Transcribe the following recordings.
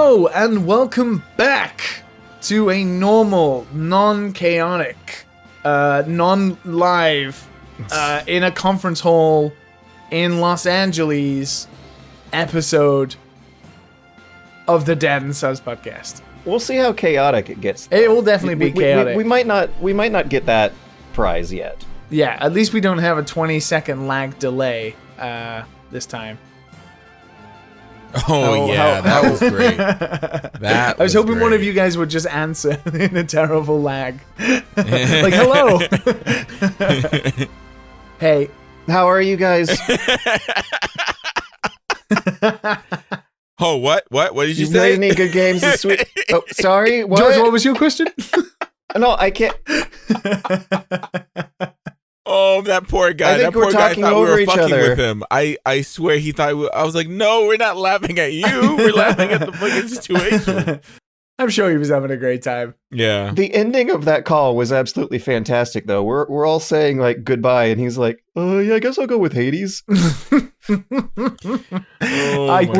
Hello and welcome back to a normal, non-chaotic, non-live, in a conference hall in Los Angeles episode of the Dad and Sons podcast. We'll see how chaotic it gets. It will definitely be chaotic. We might not get that prize yet. Yeah, at least we don't have a 20-second lag delay this time. That was great. I was hoping one of you guys would just answer in a terrible lag. Like, hello. Hey. How are you guys? Oh, what? What did you say? Played any good games this week? Oh, sorry. What? George, what was your question? No, I can't. Oh, that poor guy. That poor guy thought we were fucking with him. I swear he thought I was like, no, we're not laughing at you. We're laughing at the fucking situation. I'm sure he was having a great time. Yeah. The ending of that call was absolutely fantastic, though. We're all saying like goodbye, and he's like, yeah, I guess I'll go with Hades. I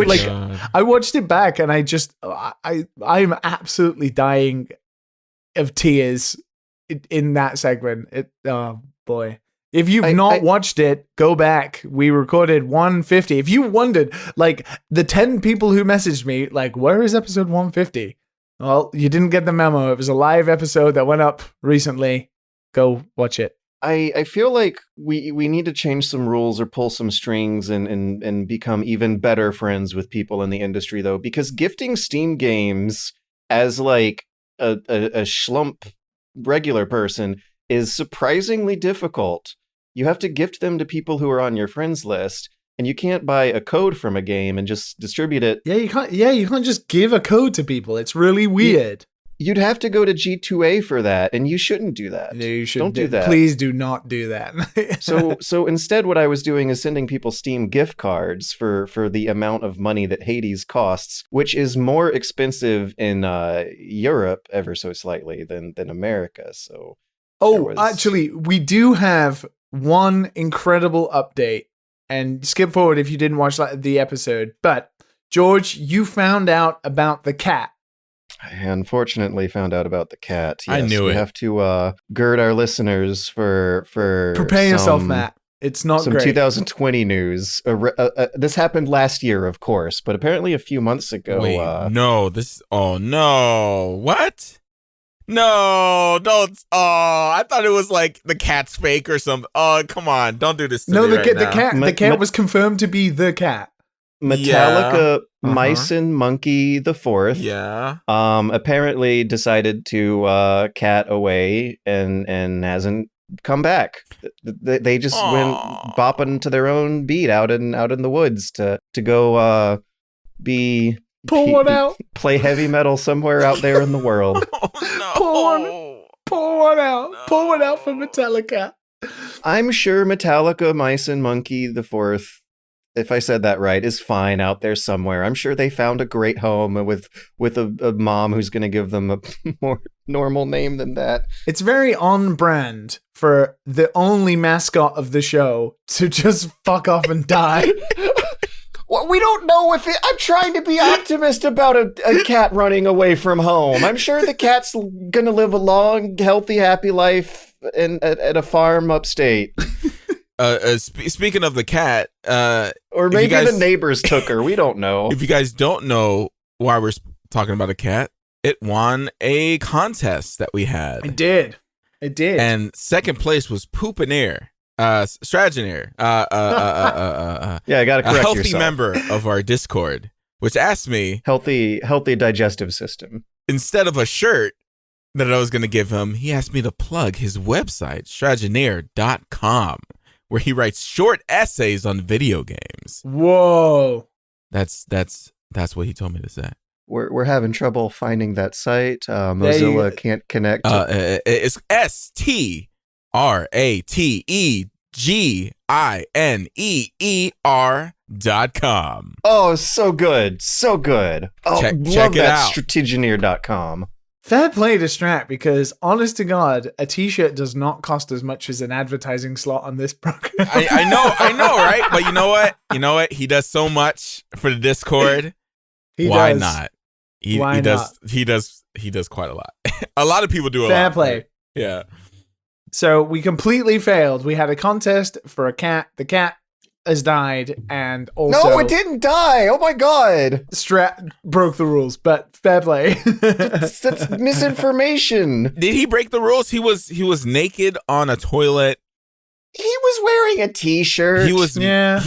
watched it back, and I'm absolutely dying of tears in that segment. Oh boy. If you've not watched it, go back. We recorded 150. If you wondered, like, the 10 people who messaged me, like, where is episode 150? Well, you didn't get the memo. It was a live episode that went up recently. Go watch it. I feel like we need to change some rules or pull some strings and become even better friends with people in the industry, though, because gifting Steam games as like a schlump regular person is surprisingly difficult. You have to gift them to people who are on your friends list, and you can't buy a code from a game and just distribute it. Yeah, you can't just give a code to people. It's really weird. You'd have to go to G2A for that, and you shouldn't do that. No, you shouldn't. Don't do that. Please do not do that. So instead, what I was doing is sending people Steam gift cards for the amount of money that Hades costs, which is more expensive in Europe ever so slightly than America. So. Actually, we do have one incredible update, and skip forward if you didn't watch the episode. But George, you found out about the cat. I unfortunately found out about the cat. Yes, I knew it. We have to gird our listeners for prepare yourself, Matt. It's not some great. 2020 news. This happened last year, of course, but apparently a few months ago. Wait, no, this. Oh no! What? No, don't. Oh, I thought it was like the cat's fake or something. Oh, come on. Don't do this to me right now. The cat was confirmed to be the cat. Metallica Myson Monkey the Fourth. Yeah. Apparently decided to cat away and hasn't come back. They just went bopping to their own beat out in the woods to go Pull one out. Play heavy metal somewhere out there in the world. Oh, no. Pull one out. No. Pull one out for Metallica. I'm sure Metallica Myson Monkey the Fourth, if I said that right, is fine out there somewhere. I'm sure they found a great home with a mom who's going to give them a more normal name than that. It's very on brand for the only mascot of the show to just fuck off and die. Well, we don't know if it... I'm trying to be optimist about a cat running away from home. I'm sure the cat's going to live a long, healthy, happy life at a farm upstate. Speaking of the cat... or maybe the neighbors took her. We don't know. If you guys don't know why we're talking about a cat, it won a contest that we had. It did. And second place was Poopinair. Straginair. Yeah, I gotta correct a healthy yourself. member of our Discord, which asked me healthy digestive system. Instead of a shirt that I was gonna give him, he asked me to plug his website, straginair.com, where he writes short essays on video games. Whoa. That's what he told me to say. We're having trouble finding that site. Mozilla can't connect. It's STRATEGINEER.com. Oh, so good. Oh, check love it that out. Strategineer.com. Fair play to Strat, because honest to God, a t-shirt does not cost as much as an advertising slot on this program. I know, right? But you know what? He does so much for the Discord. He Why does. not? Why not? He does quite a lot. A lot of people do a lot. Fair play. Right? Yeah. So we completely failed. We had a contest for a cat. The cat has died, and also No, it didn't die. Oh my god. Strat broke the rules, but fair play. That's misinformation. Did he break the rules? He was naked on a toilet. He was wearing a t-shirt. He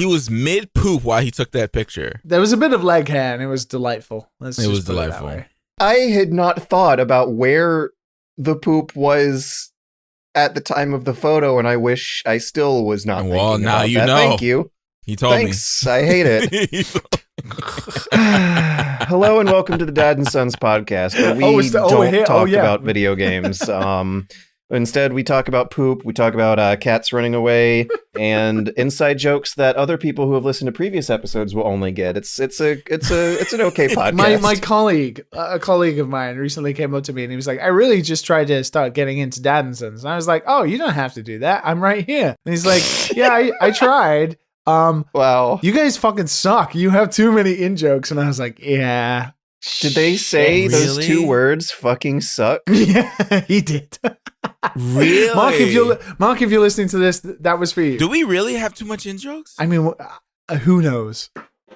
was mid poop while he took that picture. There was a bit of leg hair, and it was delightful. It was delightful. I had not thought about where the poop was at the time of the photo, and I wish I still was not thinking now about you that. know. Thank you. He told Thanks. I hate it. Hello and welcome to the Dad and Sons podcast, where we don't talk about video games. Instead, we talk about poop. We talk about cats running away and inside jokes that other people who have listened to previous episodes will only get. It's an okay podcast. My colleague, a colleague of mine, recently came up to me and he was like, "I really just tried to start getting into Dad and Sons." And I was like, "Oh, you don't have to do that. I'm right here." And he's like, "Yeah, I tried. Wow. You guys fucking suck. You have too many in jokes." And I was like, "Yeah." Did they say those two words, fucking suck? Yeah, he did. Really? Mark, if you're listening to this, that was for you. Do we really have too much in jokes? I mean, who knows?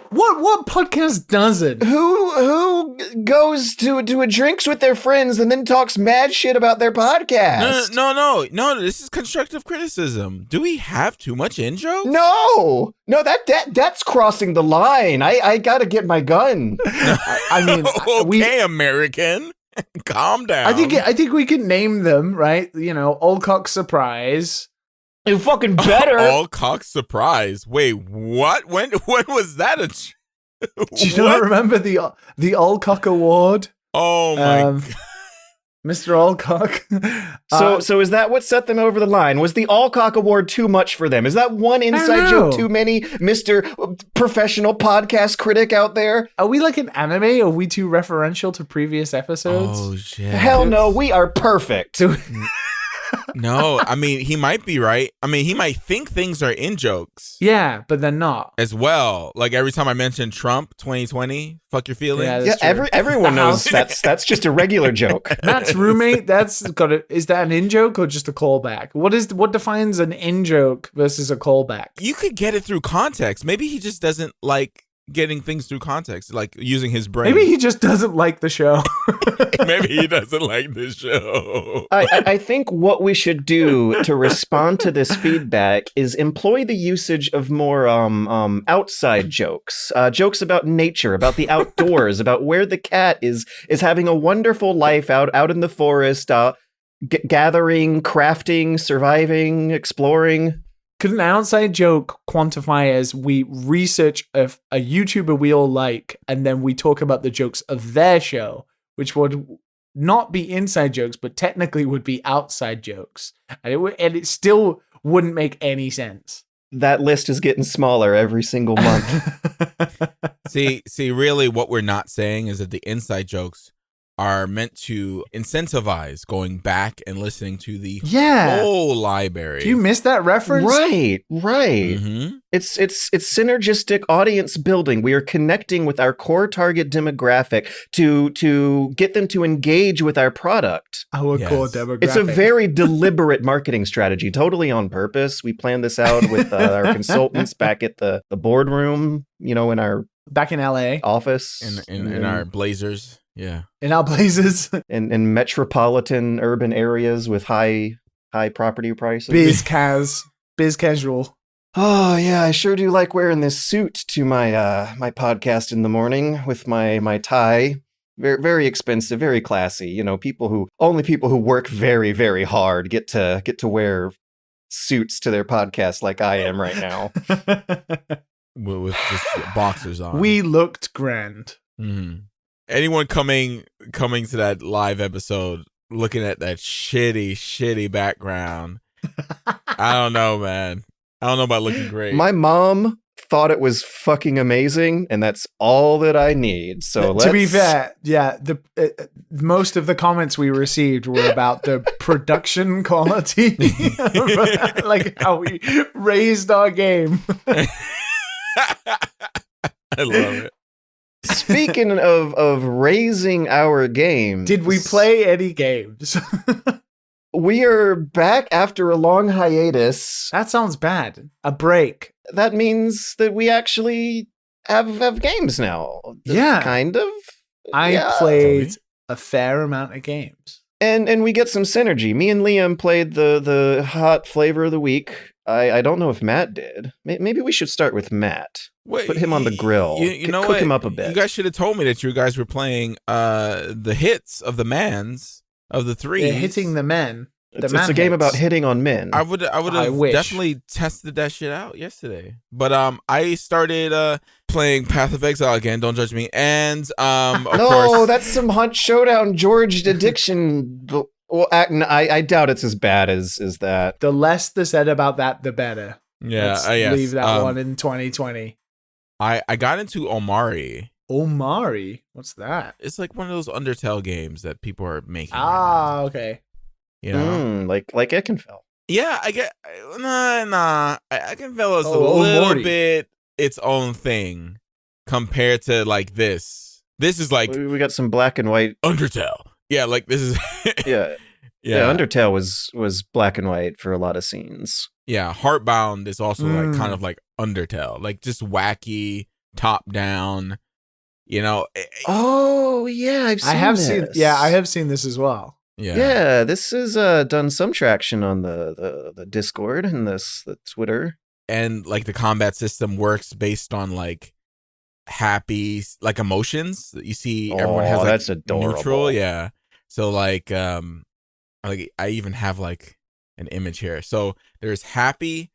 What podcast doesn't? Who goes to a drinks with their friends and then talks mad shit about their podcast? No. This is constructive criticism. Do we have too much in jokes? No, that's crossing the line. I gotta get my gun. I mean, okay, American, calm down. I think we can name them, right? You know, Old Cock Surprise. You fucking better. All cock surprise. Wait, what? When was that? Do you not remember the Old Cock Award? Oh my god. Mr. Allcock. So is that what set them over the line? Was the Allcock Award too much for them? Is that one inside joke too many, Mr. Professional Podcast Critic out there? Are we like an anime? Are we too referential to previous episodes? Oh shit. Hell no, we are perfect. No, I mean, he might be right. I mean, he might think things are in jokes. Yeah, but they're not. As well. Like every time I mention Trump 2020, fuck your feelings. Yeah, everyone knows that's just a regular joke. Matt's roommate, is that an in joke or just a callback? What defines an in joke versus a callback? You could get it through context. Maybe he just doesn't like getting things through context, like using his brain. Maybe he just doesn't like the show. Maybe he doesn't like the show. I think what we should do to respond to this feedback is employ the usage of more outside jokes, jokes about nature, about the outdoors, about where the cat is having a wonderful life out in the forest, gathering, crafting, surviving, exploring. Could an outside joke quantify as we research a YouTuber we all like, and then we talk about the jokes of their show, which would not be inside jokes, but technically would be outside jokes, and it still wouldn't make any sense. That list is getting smaller every single month. See, really what we're not saying is that the inside jokes are meant to incentivize going back and listening to the whole library. Do you miss that reference? Right. Mm-hmm. It's synergistic audience building. We are connecting with our core target demographic to get them to engage with our product. Our core demographic. It's a very deliberate marketing strategy, totally on purpose. We planned this out with our consultants back at the boardroom, in our back in LA office, in our blazers. Yeah. In our blazers. in metropolitan urban areas with high property prices. Biz casual. Oh yeah, I sure do like wearing this suit to my my podcast in the morning with my tie. Very, very expensive, very classy. People who work very, very hard get to wear suits to their podcast like I am right now. With just boxers on. We looked grand. Mm-hmm. Anyone coming to that live episode looking at that shitty background, I don't know, man. I don't know about looking great. My mom thought it was fucking amazing, and that's all that I need. So to be fair, yeah, most of the comments we received were about the production quality, like how we raised our game. I love it. Speaking of raising our games, did we play any games? We are back after a long hiatus. That sounds bad. A break. That means that we actually have games now. Yeah. Kind of. I played a fair amount of games. And we get some synergy. Me and Liam played the hot flavor of the week. I don't know if Matt did. Maybe we should start with Matt. Wait, put him on the grill. You know cook what? him up a bit. You guys should have told me that you guys were playing the hits of the mans of the three. They're hitting the men. It's a game about hitting on men. I would have definitely tested that shit out yesterday. But I started playing Path of Exile again. Don't judge me. And of course, that's some Hunt Showdown George addiction. Well, I doubt it's as bad as that. The less the said about that, the better. Yeah, Let's leave that one in 2020. I got into Omori. Omori? What's that? It's like one of those Undertale games that people are making. Ah, okay. You know? Like Ekenfell. Yeah, I get Ekenfell is a little bit its own thing compared to like this. This is like we got some black and white Undertale. Yeah, like this is yeah. Undertale was black and white for a lot of scenes. Yeah, Heartbound is also like kind of like Undertale, like just wacky, top down. You know. Oh yeah, I have seen this as well. Yeah, this has done some traction on the Discord and the Twitter. And like the combat system works based on like happy like emotions. You see, everyone has like that's adorable. Neutral, yeah. So like I even have like an image here. So there's happy,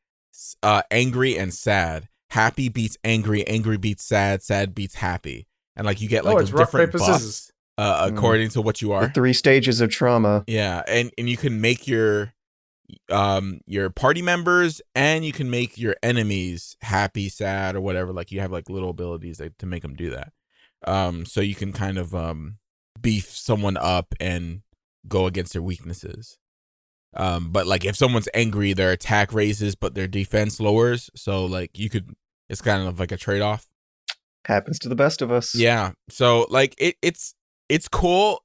angry, and sad. Happy beats angry, angry beats sad, sad beats happy, and like you get like different buffs according to what you are. The 3 stages of trauma. Yeah, and you can make your party members and you can make your enemies happy, sad, or whatever. Like you have like little abilities to make them do that. So you can kind of beef someone up and go against their weaknesses. But like if someone's angry, their attack raises, but their defense lowers. So like it's kind of like a trade-off. Happens to the best of us. Yeah. So like it's cool.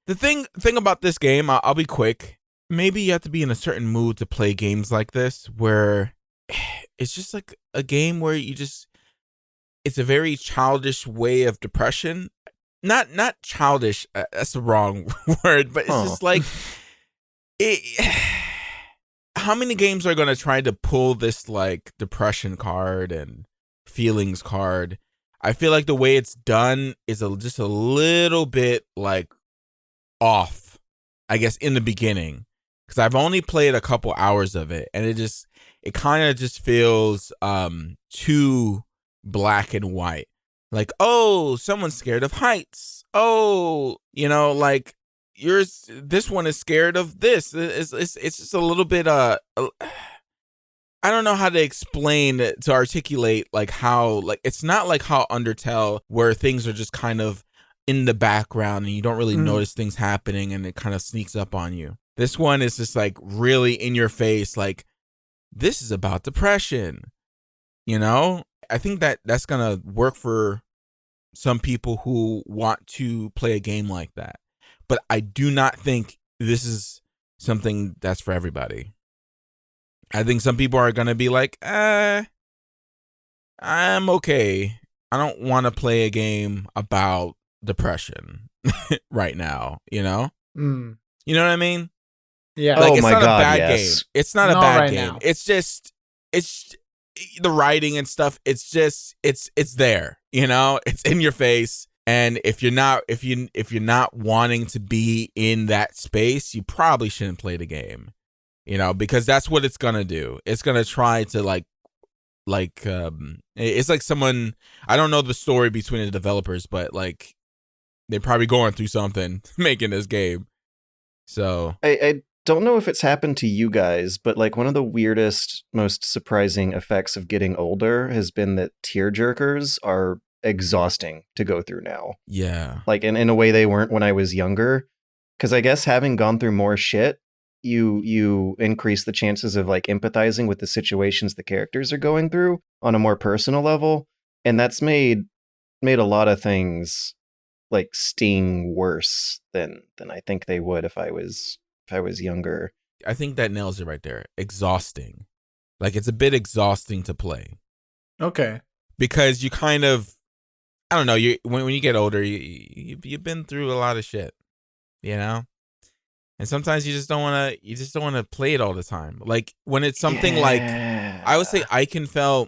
The thing about this game, I'll be quick. Maybe you have to be in a certain mood to play games like this, where it's just like a game where it's a very childish way of depression. Not childish. That's the wrong word, but it's just like how many games are going to try to pull this like depression card and feelings card? I feel like the way it's done is just a little bit like off, I guess, in the beginning, because I've only played a couple hours of it, and it kind of just feels too black and white. Like, oh, someone's scared of heights. Oh, like this one is scared of this. It's just a little bit I don't know how to explain to articulate like how, like, it's not like how Undertale, where things are just kind of in the background and you don't really notice things happening and it kind of sneaks up on you. This one is just like really in your face, like, this is about depression, I think that's gonna work for some people who want to play a game like that, but I do not think this is something that's for everybody. I think some people are going to be like, I'm okay. I don't want to play a game about depression right now, You know what I mean? Yeah. Like, oh it's my not God, a bad yes. game. It's not a bad right game. Now. It's the writing and stuff. It's there, it's in your face. And if you're not wanting to be in that space, you probably shouldn't play the game. Because that's what it's gonna do. It's gonna try to it's like someone, I don't know the story between the developers, but like they're probably going through something making this game. So I don't know if it's happened to you guys, but like one of the weirdest, most surprising effects of getting older has been that tearjerkers are exhausting to go through now. Yeah. Like in a way they weren't when I was younger. Because I guess having gone through more shit, you increase the chances of like empathizing with the situations the characters are going through on a more personal level, and that's made made a lot of things like sting worse than I think they would if I was younger. I think that nails it right there. Exhausting. Like, it's a bit exhausting to play. Okay. Because you kind of, I don't know, when you get older, you've been through a lot of shit, you know? And sometimes you just don't want to play it all the time. Like, when it's something like, I would say Iconfell,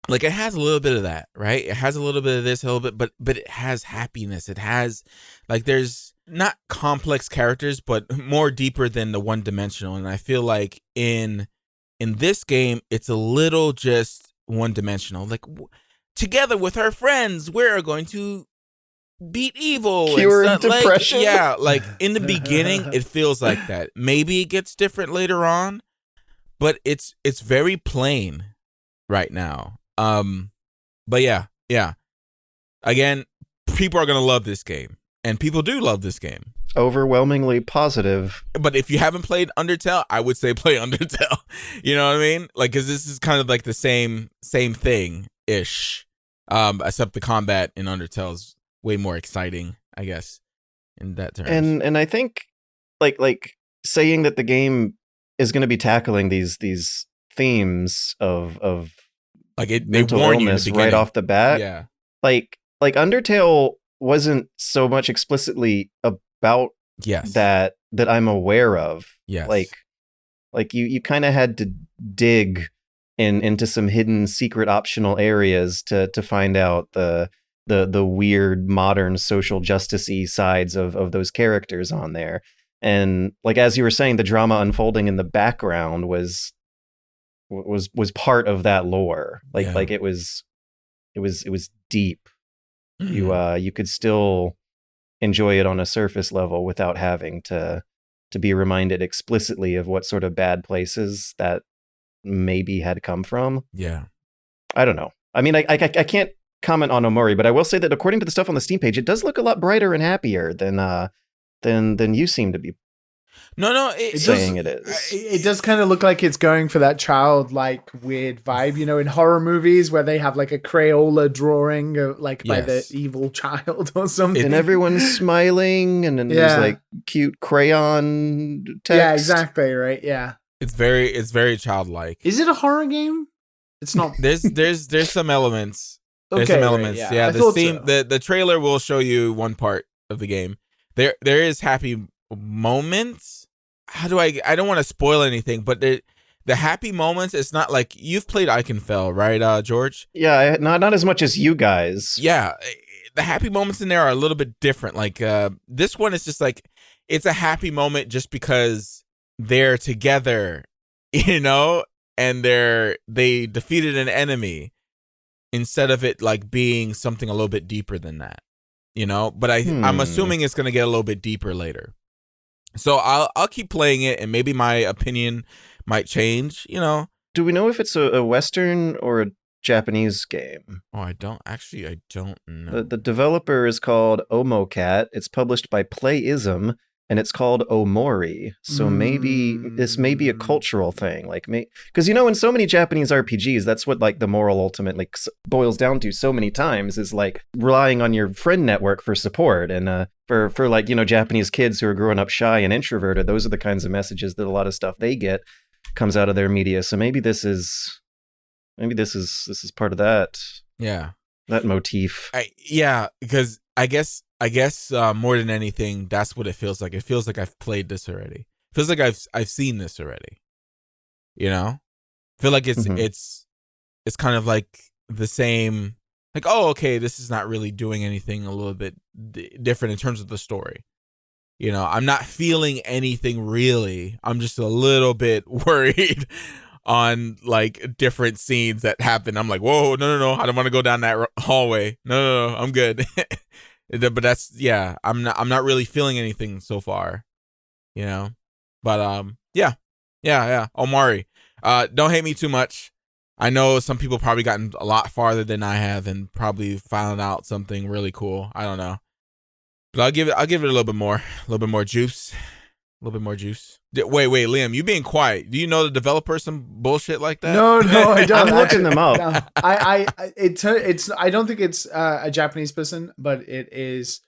like, it has a little bit of that, right? It has a little bit of this, a little bit, but it has happiness. It has, like, there's not complex characters, but more deeper than the one-dimensional. And I feel like in this game, it's a little just one-dimensional. Like, together with our friends, we're going to beat evil. Cure and stuff. depression. Like, yeah, like, in the beginning, it feels like that. Maybe it gets different later on, but it's very plain right now. But yeah. Again, people are gonna love this game, and people do love this game. Overwhelmingly positive. But if you haven't played Undertale, I would say play Undertale. You know what I mean? Like, because this is kind of like the same thing ish. Except the combat in Undertale is way more exciting, I guess, in that terms. And I think like saying that the game is going to be tackling these themes of like they mental warn you in the illness beginning. right off the bat. Yeah. Like Undertale wasn't so much explicitly about Yes. that I'm aware of. Yes. Like you kind of had to dig into some hidden secret optional areas to find out the weird modern social justice-y sides of those characters on there. And like, as you were saying, the drama unfolding in the background was part of that lore. Like it was deep. Mm-hmm. You could still enjoy it on a surface level without having to be reminded explicitly of what sort of bad places that maybe had come from. Yeah. I don't know. I mean, I can't comment on Omori, but I will say that according to the stuff on the Steam page, it does look a lot brighter and happier than you seem to be. No, saying it is. It does kind of look like it's going for that childlike weird vibe, you know, in horror movies where they have like a Crayola drawing by the evil child or something. And everyone's smiling and then there's like cute crayon text. Yeah, exactly, right? Yeah. It's very childlike. Is it a horror game? It's not. There's some elements. There's Okay, some elements. right, Yeah, so. the trailer will show you one part of the game. There is happy moments. I don't want to spoil anything, but the happy moments, it's not like you've played Iconfell, right, George? Yeah, not as much as you guys. Yeah, the happy moments in there are a little bit different. Like this one is just like, it's a happy moment just because they're together, you know, and they defeated an enemy, instead of it like being something a little bit deeper than that, you know. But I'm assuming it's gonna get a little bit deeper later. So I'll keep playing it, and maybe my opinion might change, you know. Do we know if it's a Western or a Japanese game? Oh, I don't know. The developer is called Omocat. It's published by Playism, and it's called Omori. So maybe this may be a cultural thing, like because you know, in so many Japanese RPGs, that's what like the moral ultimately boils down to so many times, is like relying on your friend network for support. And for like, you know, Japanese kids who are growing up shy and introverted, those are the kinds of messages that a lot of stuff they get comes out of their media. So maybe this is part of that. Yeah, that motif. Because I guess more than anything, that's what it feels like. It feels like I've played this already. It feels like I've seen this already. You know, I feel like it's kind of like the same. Like, oh, okay, this is not really doing anything a little bit different in terms of the story. You know, I'm not feeling anything really. I'm just a little bit worried on like different scenes that happen. I'm like, whoa, no, I don't want to go down that hallway. No, I'm good. But that's, yeah, I'm not really feeling anything so far, you know. But yeah. Omori, don't hate me too much. I know some people probably gotten a lot farther than I have and probably found out something really cool. I don't know, but I'll give it a little bit more juice. A little bit more juice. Wait, Liam, you being quiet. Do you know the developer some bullshit like that? No, I don't. I'm looking them up. No. I don't think it's a Japanese person, but it is.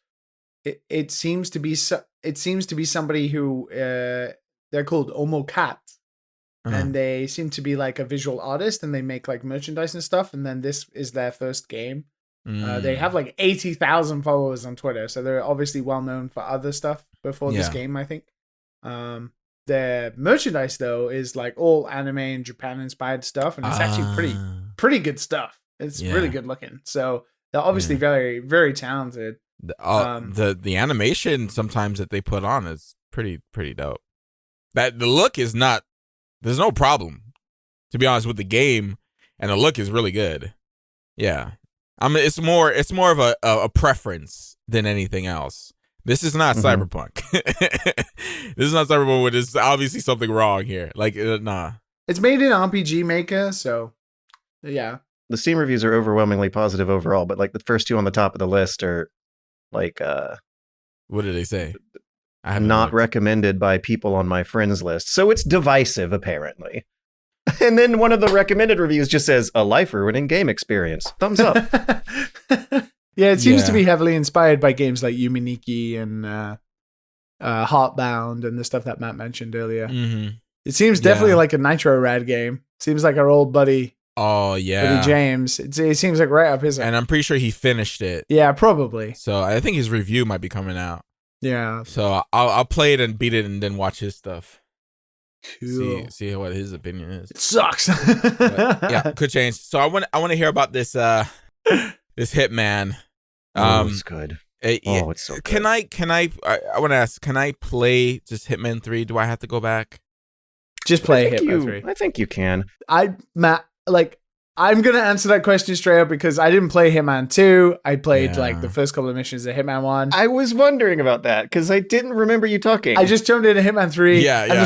It seems to be somebody who they're called Omocat, and they seem to be like a visual artist, and they make like merchandise and stuff. And then this is their first game. They have like 80,000 followers on Twitter, so they're obviously well known for other stuff before this game, I think. Their merchandise though is like all anime and Japan inspired stuff, and it's actually pretty good stuff. It's really good looking. So they're obviously very, very talented. The animation sometimes that they put on is pretty dope. That the look is not. There's no problem, to be honest, with the game, and the look is really good. Yeah, I mean it's more of a preference than anything else. This is not Cyberpunk. This is not Cyberpunk. There's obviously something wrong here. Like, nah. It's made in RPG Maker, so yeah. The Steam reviews are overwhelmingly positive overall, but like the first two on the top of the list are like what did they say? Not recommended by people on my friends list. So it's divisive apparently. And then one of the recommended reviews just says a life-ruining game experience. Thumbs up. Yeah, it seems to be heavily inspired by games like Yuminiki and Heartbound and the stuff that Matt mentioned earlier. Mm-hmm. It seems definitely like a Nitro Rad game. Seems like our old buddy. Oh yeah, Buddy James. It seems like right up his alley. And I'm pretty sure he finished it. Yeah, probably. So I think his review might be coming out. Yeah. So I'll play it and beat it and then watch his stuff. Cool. See what his opinion is. It sucks. But, yeah, could change. So I want to hear about this this Hitman. It's good. It's so good. I want to ask, can I play just Hitman 3? Do I have to go back? Just play Hitman 3. I think you can. I'm going to answer that question straight up because I didn't play Hitman 2. I played like the first couple of missions of Hitman 1. I was wondering about that because I didn't remember you talking. I just jumped into Hitman 3. Yeah, and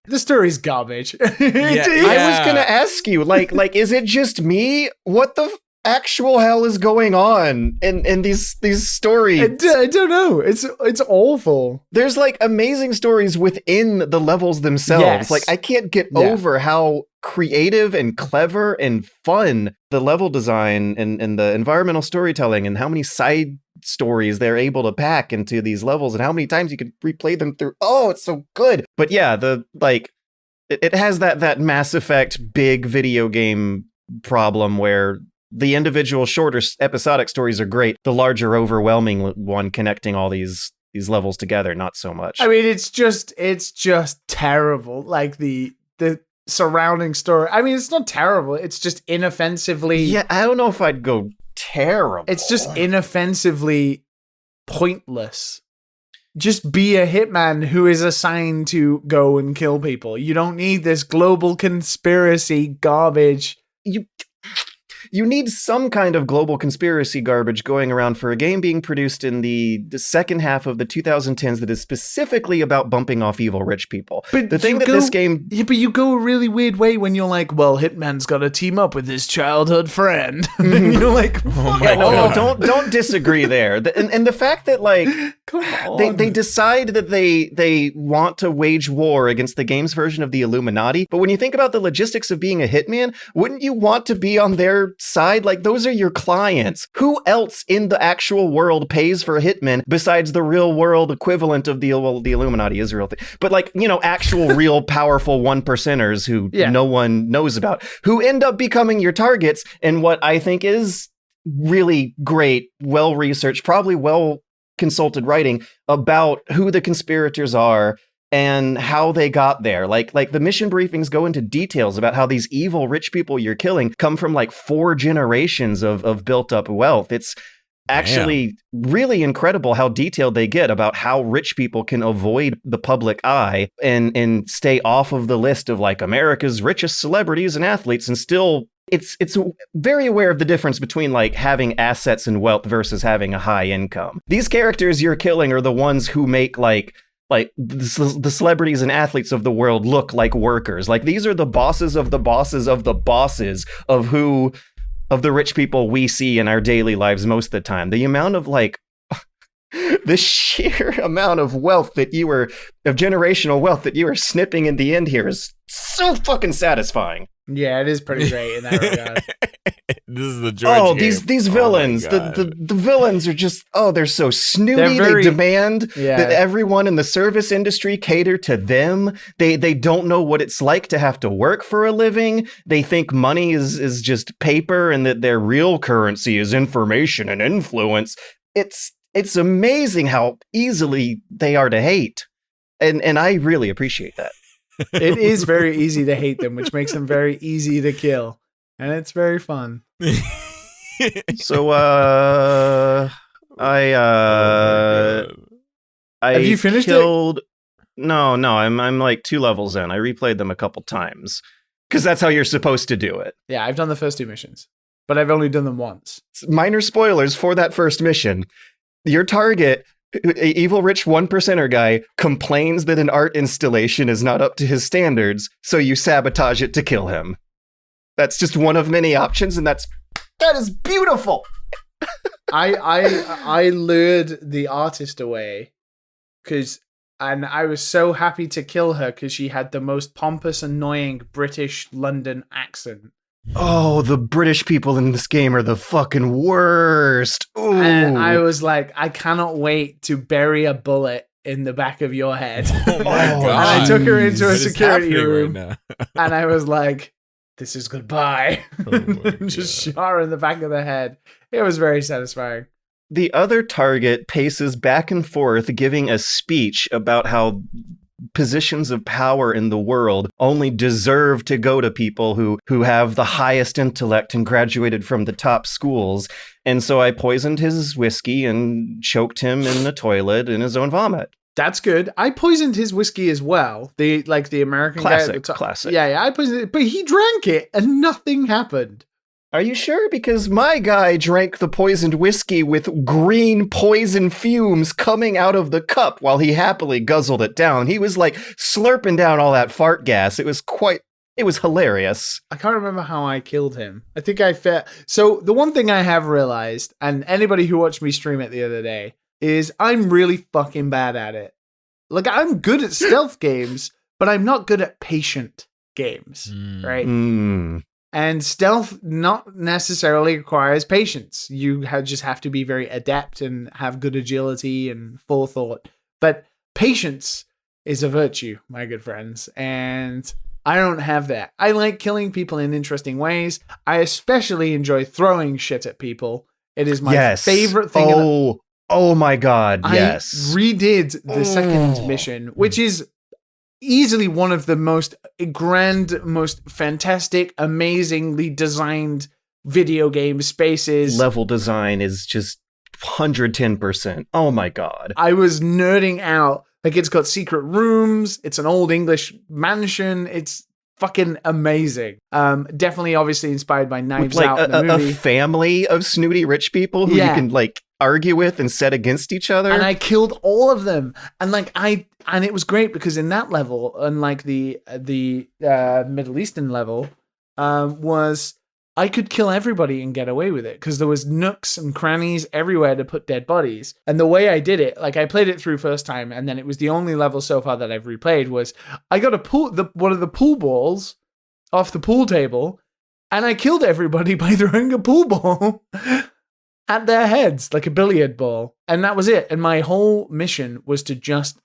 the story's garbage. I was going to ask you, like, is it just me? What the actual hell is going on in these stories? I don't know. It's awful. There's like amazing stories within the levels themselves. Yes. Like I can't get over how creative and clever and fun the level design and the environmental storytelling and how many side stories they're able to pack into these levels and how many times you can replay them through. Oh, it's so good. But yeah, it has that Mass Effect big video game problem where the individual shorter episodic stories are great. The larger overwhelming one connecting all these levels together, not so much. I mean, it's just terrible. Like the surrounding story. I mean, it's not terrible. It's just inoffensively. Yeah, I don't know if I'd go terrible. It's just inoffensively pointless. Just be a hitman who is assigned to go and kill people. You don't need this global conspiracy garbage. You need some kind of global conspiracy garbage going around for a game being produced in the second half of the 2010s that is specifically about bumping off evil rich people. But this game... Yeah, but you go a really weird way when you're like, well, Hitman's got to team up with his childhood friend. And you're like, don't disagree there. And the fact that, like, come on. They decide that they want to wage war against the game's version of the Illuminati, but when you think about the logistics of being a hitman, wouldn't you want to be on their side? Like, those are your clients. Who else in the actual world pays for a hitman besides the real world equivalent of the Illuminati is a real thing, but like, actual real powerful 1%ers who no one knows about, who end up becoming your targets in what I think is really great, well-researched, probably well-consulted writing about who the conspirators are and how they got there. Like the mission briefings go into details about how these evil rich people you're killing come from like 4 generations of built up wealth. It's actually really incredible how detailed they get about how rich people can avoid the public eye and stay off of the list of like America's richest celebrities and athletes, and still it's very aware of the difference between like having assets and wealth versus having a high income. These characters you're killing are the ones who make like the celebrities and athletes of the world look like workers. Like, these are the bosses of the bosses of the bosses of the rich people we see in our daily lives most of the time. The amount of like The sheer amount of generational wealth that you are snipping in the end here is so fucking satisfying. Yeah, it is pretty great in that regard. This is the George game. These villains, the villains are just, they're so snooty. They demand that everyone in the service industry cater to them. They don't know what it's like to have to work for a living. They think money is just paper and that their real currency is information and influence. It's amazing how easily they are to hate. And I really appreciate that. It is very easy to hate them, which makes them very easy to kill. And it's very fun. So, have you finished it? No, I'm like 2 levels in. I replayed them a couple times because that's how you're supposed to do it. Yeah, I've done the first 2 missions, but I've only done them once. Minor spoilers for that first mission. Your target, evil rich 1%er guy, complains that an art installation is not up to his standards, so you sabotage it to kill him. That's just one of many options, and that is beautiful. I lured the artist away and I was so happy to kill her because she had the most pompous, annoying British London accent. Oh, the British people in this game are the fucking worst. Ooh. And I was like, I cannot wait to bury a bullet in the back of your head. Oh my god! And I took her into a security room, right and I was like, "This is goodbye." Oh Just shot her in the back of the head. It was very satisfying. The other target paces back and forth, giving a speech about how positions of power in the world only deserve to go to people who have the highest intellect and graduated from the top schools. And so I poisoned his whiskey and choked him in the toilet in his own vomit. That's good. I poisoned his whiskey as well. The American guy at the top. Classic. Yeah, I poisoned it, but he drank it and nothing happened. Are you sure? Because my guy drank the poisoned whiskey with green poison fumes coming out of the cup while he happily guzzled it down. He was like slurping down all that fart gas. It was hilarious. I can't remember how I killed him. I think So the one thing I have realized, and anybody who watched me stream it the other day, is I'm really fucking bad at it. Like, I'm good at stealth games, but I'm not good at patient games, right? And stealth not necessarily requires patience. You just have to be very adept and have good agility and forethought. But patience is a virtue, my good friends. And I don't have that. I like killing people in interesting ways. I especially enjoy throwing shit at people. It is my favorite thing. Oh my god, yes. I redid the second mission, which is easily one of the most grand, most fantastic, amazingly designed video game spaces. Level design is just 110%. Oh my god. I was nerding out. Like, it's got secret rooms. It's an old English mansion. It's fucking amazing. Definitely, obviously inspired by Knives Out, the movie. A family of snooty rich people who you can like argue with and set against each other. And I killed all of them. And it was great because in that level, unlike the Middle Eastern level, was I could kill everybody and get away with it because there was nooks and crannies everywhere to put dead bodies. And the way I did it, like, I played it through first time, and then it was the only level so far that I've replayed, was I got one of the pool balls off the pool table, and I killed everybody by throwing a pool ball at their heads, like a billiard ball. And that was it. And my whole mission was to just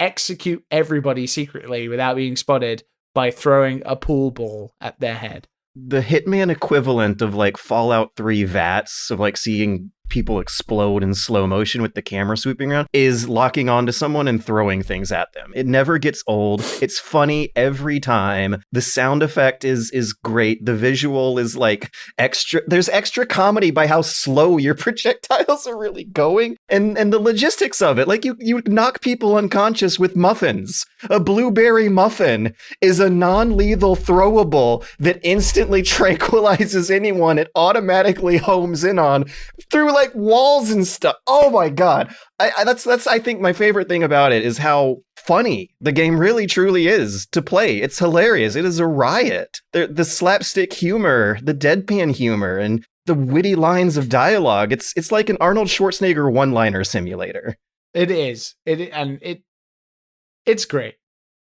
execute everybody secretly without being spotted by throwing a pool ball at their head. The Hitman equivalent of like Fallout 3 VATS, of like seeing people explode in slow motion with the camera swooping around, is locking onto someone and throwing things at them. It never gets old. It's funny every time. The sound effect is great. The visual is like extra. There's extra comedy by how slow your projectiles are really going, and the logistics of it. Like, you knock people unconscious with muffins. A blueberry muffin is a non-lethal throwable that instantly tranquilizes anyone it automatically homes in on through like walls and stuff. Oh my god. That's I think my favorite thing about it is how funny the game really truly is to play. It's hilarious. It is a riot. The slapstick humor, the deadpan humor, and the witty lines of dialogue. It's like an Arnold Schwarzenegger one-liner simulator. It is. It's great.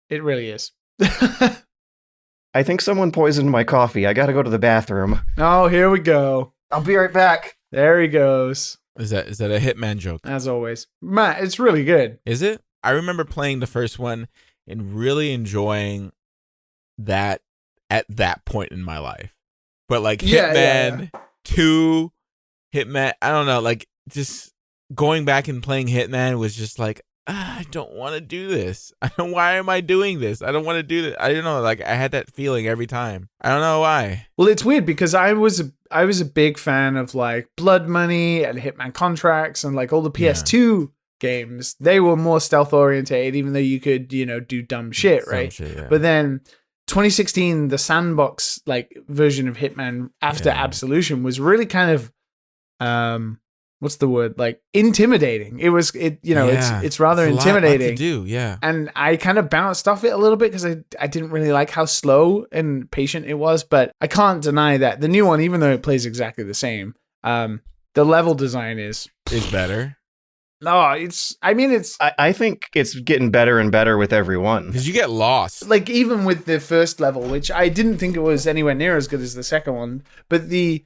It really is. I think someone poisoned my coffee. I gotta go to the bathroom. Oh, here we go. I'll be right back. There he goes. Is that a Hitman joke? As always. Matt, it's really good. Is it? I remember playing the first one and really enjoying that at that point in my life. But like Hitman 2, Hitman, I don't know, like just going back and playing Hitman was just like, I don't want to do this. Why am I doing this? I don't want to do this. I don't know. Like I had that feeling every time. I don't know why. Well, it's weird because I was a big fan of like Blood Money and Hitman Contracts and like all the PS2 games. They were more stealth oriented, even though you could, do dumb shit, right? But then 2016, the sandbox like version of Hitman after Absolution was really kind of what's the word? Like intimidating. It's rather intimidating. To do, And I kind of bounced off it a little bit because I didn't really like how slow and patient it was. But I can't deny that the new one, even though it plays exactly the same, the level design is better. No, I think it's getting better and better with every one. Because you get lost. Like even with the first level, which I didn't think it was anywhere near as good as the second one, but the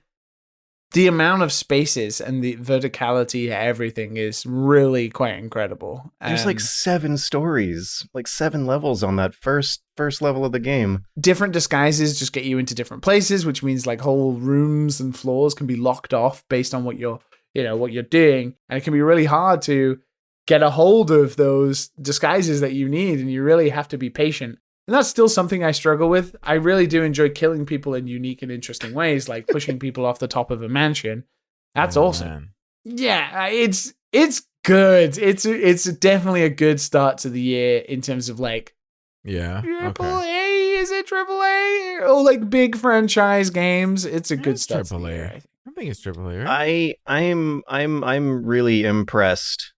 amount of spaces and the verticality, everything is really quite incredible. There's like 7 stories, like 7 levels on that first level of the game. Different disguises just get you into different places, which means like whole rooms and floors can be locked off based on what you're doing. And it can be really hard to get a hold of those disguises that you need. And you really have to be patient. And that's still something I struggle with. I really do enjoy killing people in unique and interesting ways, like pushing people off the top of a mansion. That's awesome. Man. Yeah, it's good. It's definitely a good start to the year in terms of like, Triple A, is it Triple A? Oh, like big franchise games. It's a good start to the year. I think it's Triple A. Right? I'm really impressed.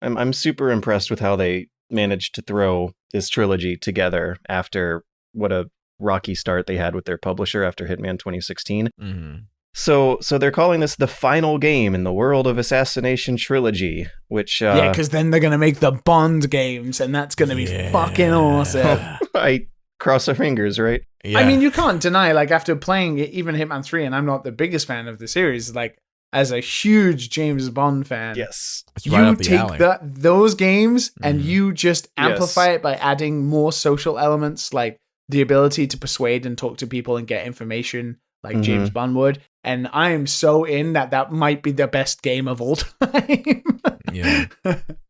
I'm super impressed with how they managed to throw this trilogy together after what a rocky start they had with their publisher after Hitman 2016. Mm-hmm. So they're calling this the final game in the World of Assassination trilogy, which because then they're gonna make the Bond games, and that's gonna be fucking awesome. I cross our fingers, right? Yeah. I mean, you can't deny, like after playing even Hitman 3, and I'm not the biggest fan of the series, like as a huge James Bond fan, yes, you take those games and you just amplify it by adding more social elements, like the ability to persuade and talk to people and get information, like James Bond would. And I am so in that might be the best game of all time. Yeah,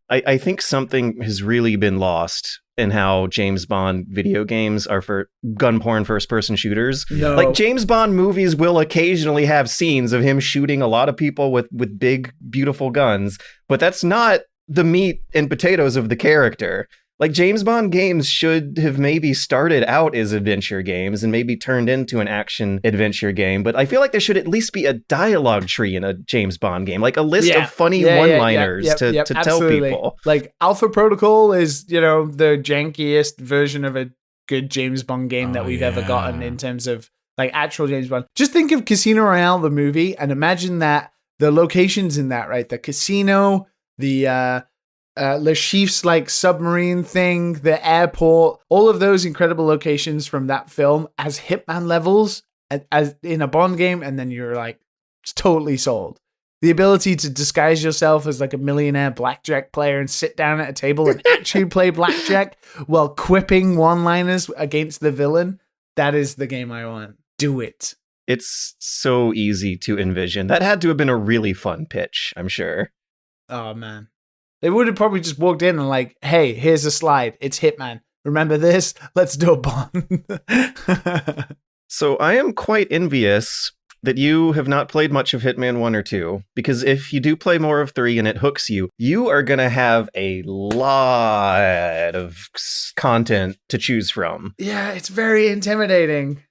I think something has really been lost in how James Bond video games are for gun porn first-person shooters. No. Like James Bond movies will occasionally have scenes of him shooting a lot of people with big, beautiful guns, but that's not the meat and potatoes of the character. Like James Bond games should have maybe started out as adventure games and maybe turned into an action adventure game. But I feel like there should at least be a dialogue tree in a James Bond game, like a list of funny one-liners to tell people. Like Alpha Protocol is, the jankiest version of a good James Bond game that we've ever gotten in terms of like actual James Bond. Just think of Casino Royale, the movie, and imagine that the locations in that, right? The casino, the Le Chiffre's like submarine thing, the airport, all of those incredible locations from that film as Hitman levels as in a Bond game, and then you're like totally sold. The ability to disguise yourself as like a millionaire blackjack player and sit down at a table and actually play blackjack while quipping one-liners against the villain. That is the game I want. Do it. It's so easy to envision. That had to have been a really fun pitch, I'm sure. Oh, man. They would have probably just walked in and like, hey, here's a slide. It's Hitman. Remember this? Let's do a Bond. So I am quite envious that you have not played much of Hitman 1 or 2, because if you do play more of 3 and it hooks you, you are going to have a lot of content to choose from. Yeah, it's very intimidating.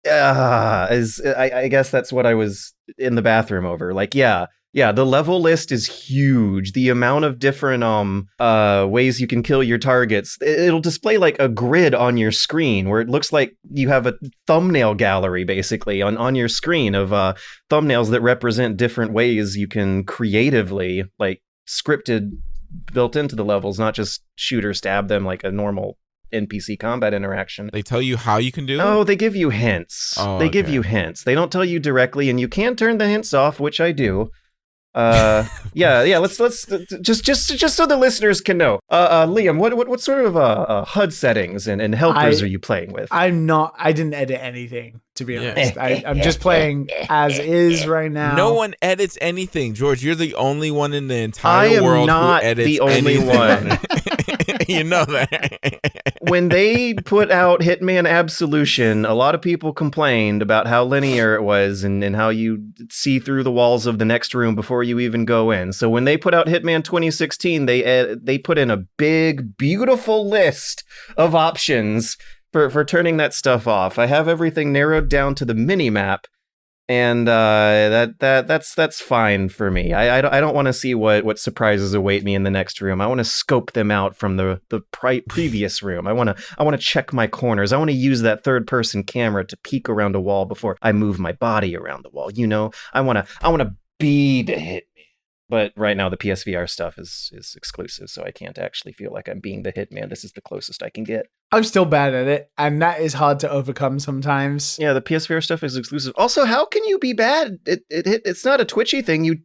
I guess that's what I was in the bathroom over. Like, yeah, Yeah, the level list is huge. The amount of different ways you can kill your targets. It'll display like a grid on your screen where it looks like you have a thumbnail gallery basically on your screen of thumbnails that represent different ways you can creatively, like scripted, built into the levels, not just shoot or stab them like a normal NPC combat interaction. They tell you how you can do it? Oh, they give you hints. They give you hints. They don't tell you directly, and you can turn the hints off, which I do. Yeah. Let's just so the listeners can know. Liam, what sort of HUD settings and helpers are you playing with? I didn't edit anything, to be honest. I'm just playing as is right now. No one edits anything, George. You're the only one in the entire world who edits the only one. You know that. When they put out Hitman Absolution, a lot of people complained about how linear it was and how you see through the walls of the next room before you even go in. So when they put out Hitman 2016, they put in a big, beautiful list of options for turning that stuff off. I have everything narrowed down to the mini-map, and that's fine for me. I don't want to see what surprises await me in the next room. I want to scope them out from the previous room. I want to check my corners. I want to use that third person camera to peek around a wall before I move my body around the wall. You know, I want to be the Hitman. But right now the PSVR stuff is exclusive, so I can't actually feel like I'm being the Hitman. This is the closest I can get. I'm still bad at it, and that is hard to overcome sometimes. Yeah, the PSVR stuff is exclusive. Also, how can you be bad? It's not a twitchy thing.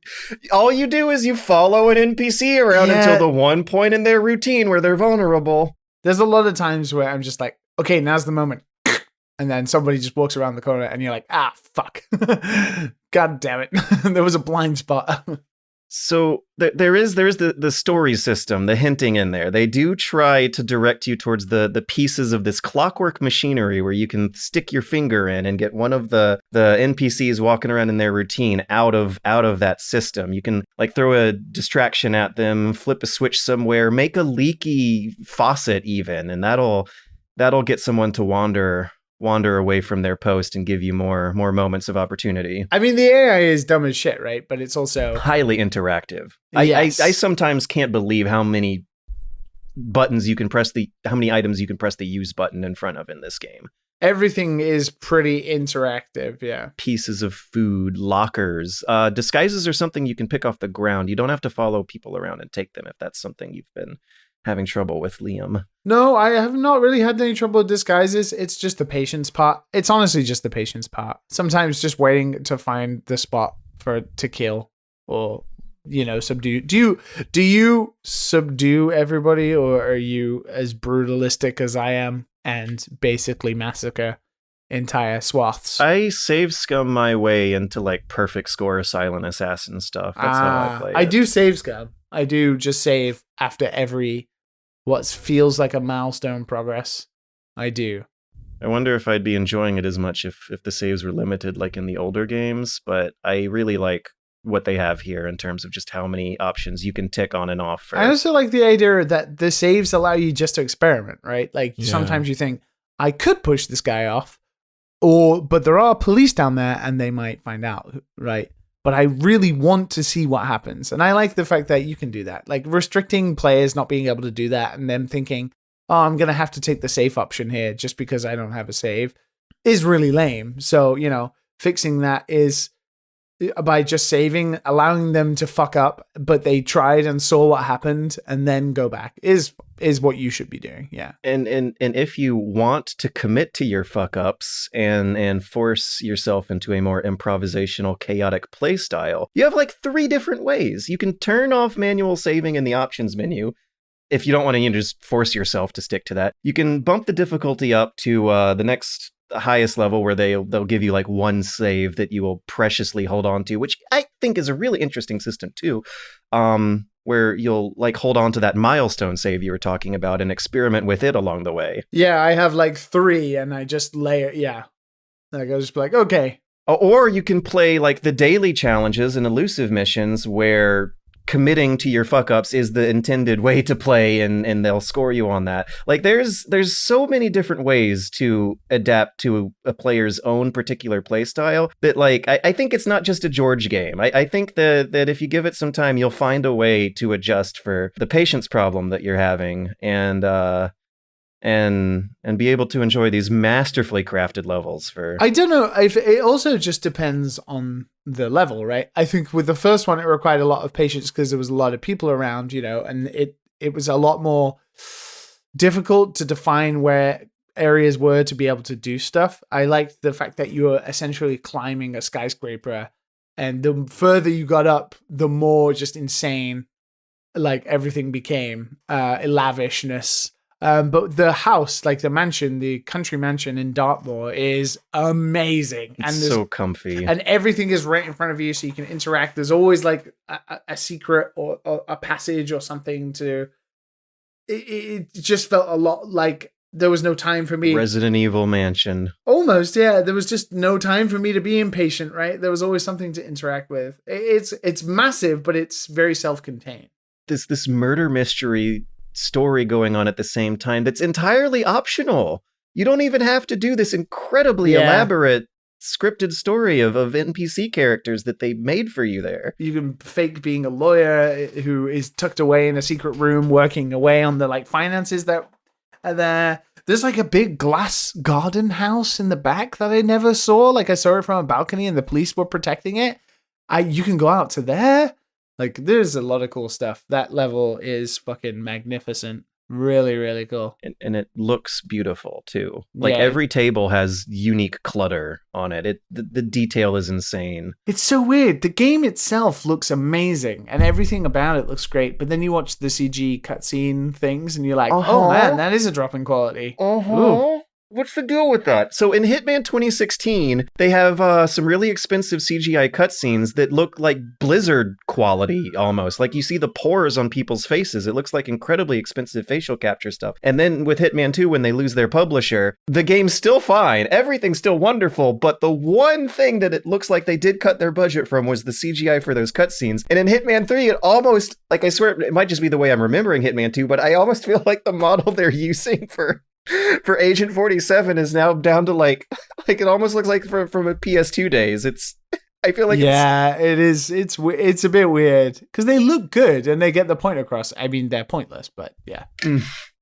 All you do is you follow an NPC around until the one point in their routine where they're vulnerable. There's a lot of times where I'm just like, okay, now's the moment. And then somebody just walks around the corner and you're like, fuck. God damn it. There was a blind spot. So there is the story system, the hinting in there. They do try to direct you towards the pieces of this clockwork machinery where you can stick your finger in and get one of the NPCs walking around in their routine out of that system. You can like throw a distraction at them, flip a switch somewhere, make a leaky faucet even, and that'll get someone to wander away from their post and give you more moments of opportunity. I mean, the AI is dumb as shit, right? But it's also highly interactive. Yes. I sometimes can't believe how many buttons you can press how many items you can press the use button in front of in this game. Everything is pretty interactive, yeah. Pieces of food, lockers, disguises are something you can pick off the ground. You don't have to follow people around and take them if that's something you've been having trouble with, Liam. No, I have not really had any trouble with disguises. It's just the patience part. It's honestly just the patience part. Sometimes just waiting to find the spot to kill or, subdue. Do you subdue everybody, or are you as brutalistic as I am and basically massacre entire swaths? I save scum my way into like perfect score silent assassin stuff. That's how I play it. I do save scum. I do just save after every what feels like a milestone progress. I do. I wonder if I'd be enjoying it as much if the saves were limited like in the older games, but I really like what they have here in terms of just how many options you can tick on and off first. I also like the idea that the saves allow you just to experiment, right? Like sometimes you think, I could push this guy off, but there are police down there and they might find out, right? But I really want to see what happens. And I like the fact that you can do that. Like restricting players not being able to do that and them thinking, I'm going to have to take the safe option here just because I don't have a save is really lame. So, fixing that is by just saving, allowing them to fuck up, but they tried and saw what happened and then go back is what you should be doing. Yeah. And if you want to commit to your fuck ups and force yourself into a more improvisational, chaotic play style, you have like 3 different ways. You can turn off manual saving in the options menu. If you don't want to just force yourself to stick to that, you can bump the difficulty up to the next highest level where they'll give you like one save that you will preciously hold on to, which I think is a really interesting system too, where you'll like hold on to that milestone save you were talking about and experiment with it along the way. Yeah, I have like 3 and I just layer. Yeah, like I'll just be like, okay. Or you can play like the daily challenges and elusive missions where committing to your fuck ups is the intended way to play, and they'll score you on that. Like there's so many different ways to adapt to a player's own particular play style that like I think it's not just a George game. I think that if you give it some time, you'll find a way to adjust for the patience problem that you're having, and be able to enjoy these masterfully crafted levels. For I don't know if it also just depends on the level, right? I think with the first one it required a lot of patience because there was a lot of people around, you know, and it was a lot more difficult to define where areas were to be able to do stuff. I liked the fact that you were essentially climbing a skyscraper, and the further you got up, the more just insane like everything became, lavishness. But the house, like the mansion, the country mansion in Dartmoor, is amazing. It's so comfy. And everything is right in front of you, so you can interact. There's always like a secret or a passage or something to... It just felt a lot like there was no time for me. Resident Evil Mansion. Almost, yeah. There was just no time for me to be impatient, right? There was always something to interact with. It's massive, but it's very self-contained. This murder mystery story going on at the same time that's entirely optional. You don't even have to do this incredibly elaborate scripted story of NPC characters that they made for you there. You can fake being a lawyer who is tucked away in a secret room working away on the like finances that are there. There's like a big glass garden house in the back that I never saw. Like I saw it from a balcony and the police were protecting it. You can go out to there. Like, there's a lot of cool stuff. That level is fucking magnificent. Really, really cool. And it looks beautiful, too. Like, every table has unique clutter on it. The detail is insane. It's so weird. The game itself looks amazing, and everything about it looks great. But then you watch the CG cutscene things, and you're like, oh, man, that is a drop in quality. Ooh. What's the deal with that? So in Hitman 2016, they have some really expensive CGI cutscenes that look like Blizzard quality almost. Like you see the pores on people's faces. It looks like incredibly expensive facial capture stuff. And then with Hitman 2, when they lose their publisher, the game's still fine. Everything's still wonderful. But the one thing that it looks like they did cut their budget from was the CGI for those cutscenes. And in Hitman 3, it almost, like I swear, it might just be the way I'm remembering Hitman 2, but I almost feel like the model they're using for Agent 47 is now down to like it almost looks like from a PS2 days. I feel like it is. It's a bit weird because they look good and they get the point across. I mean, they're pointless, but yeah.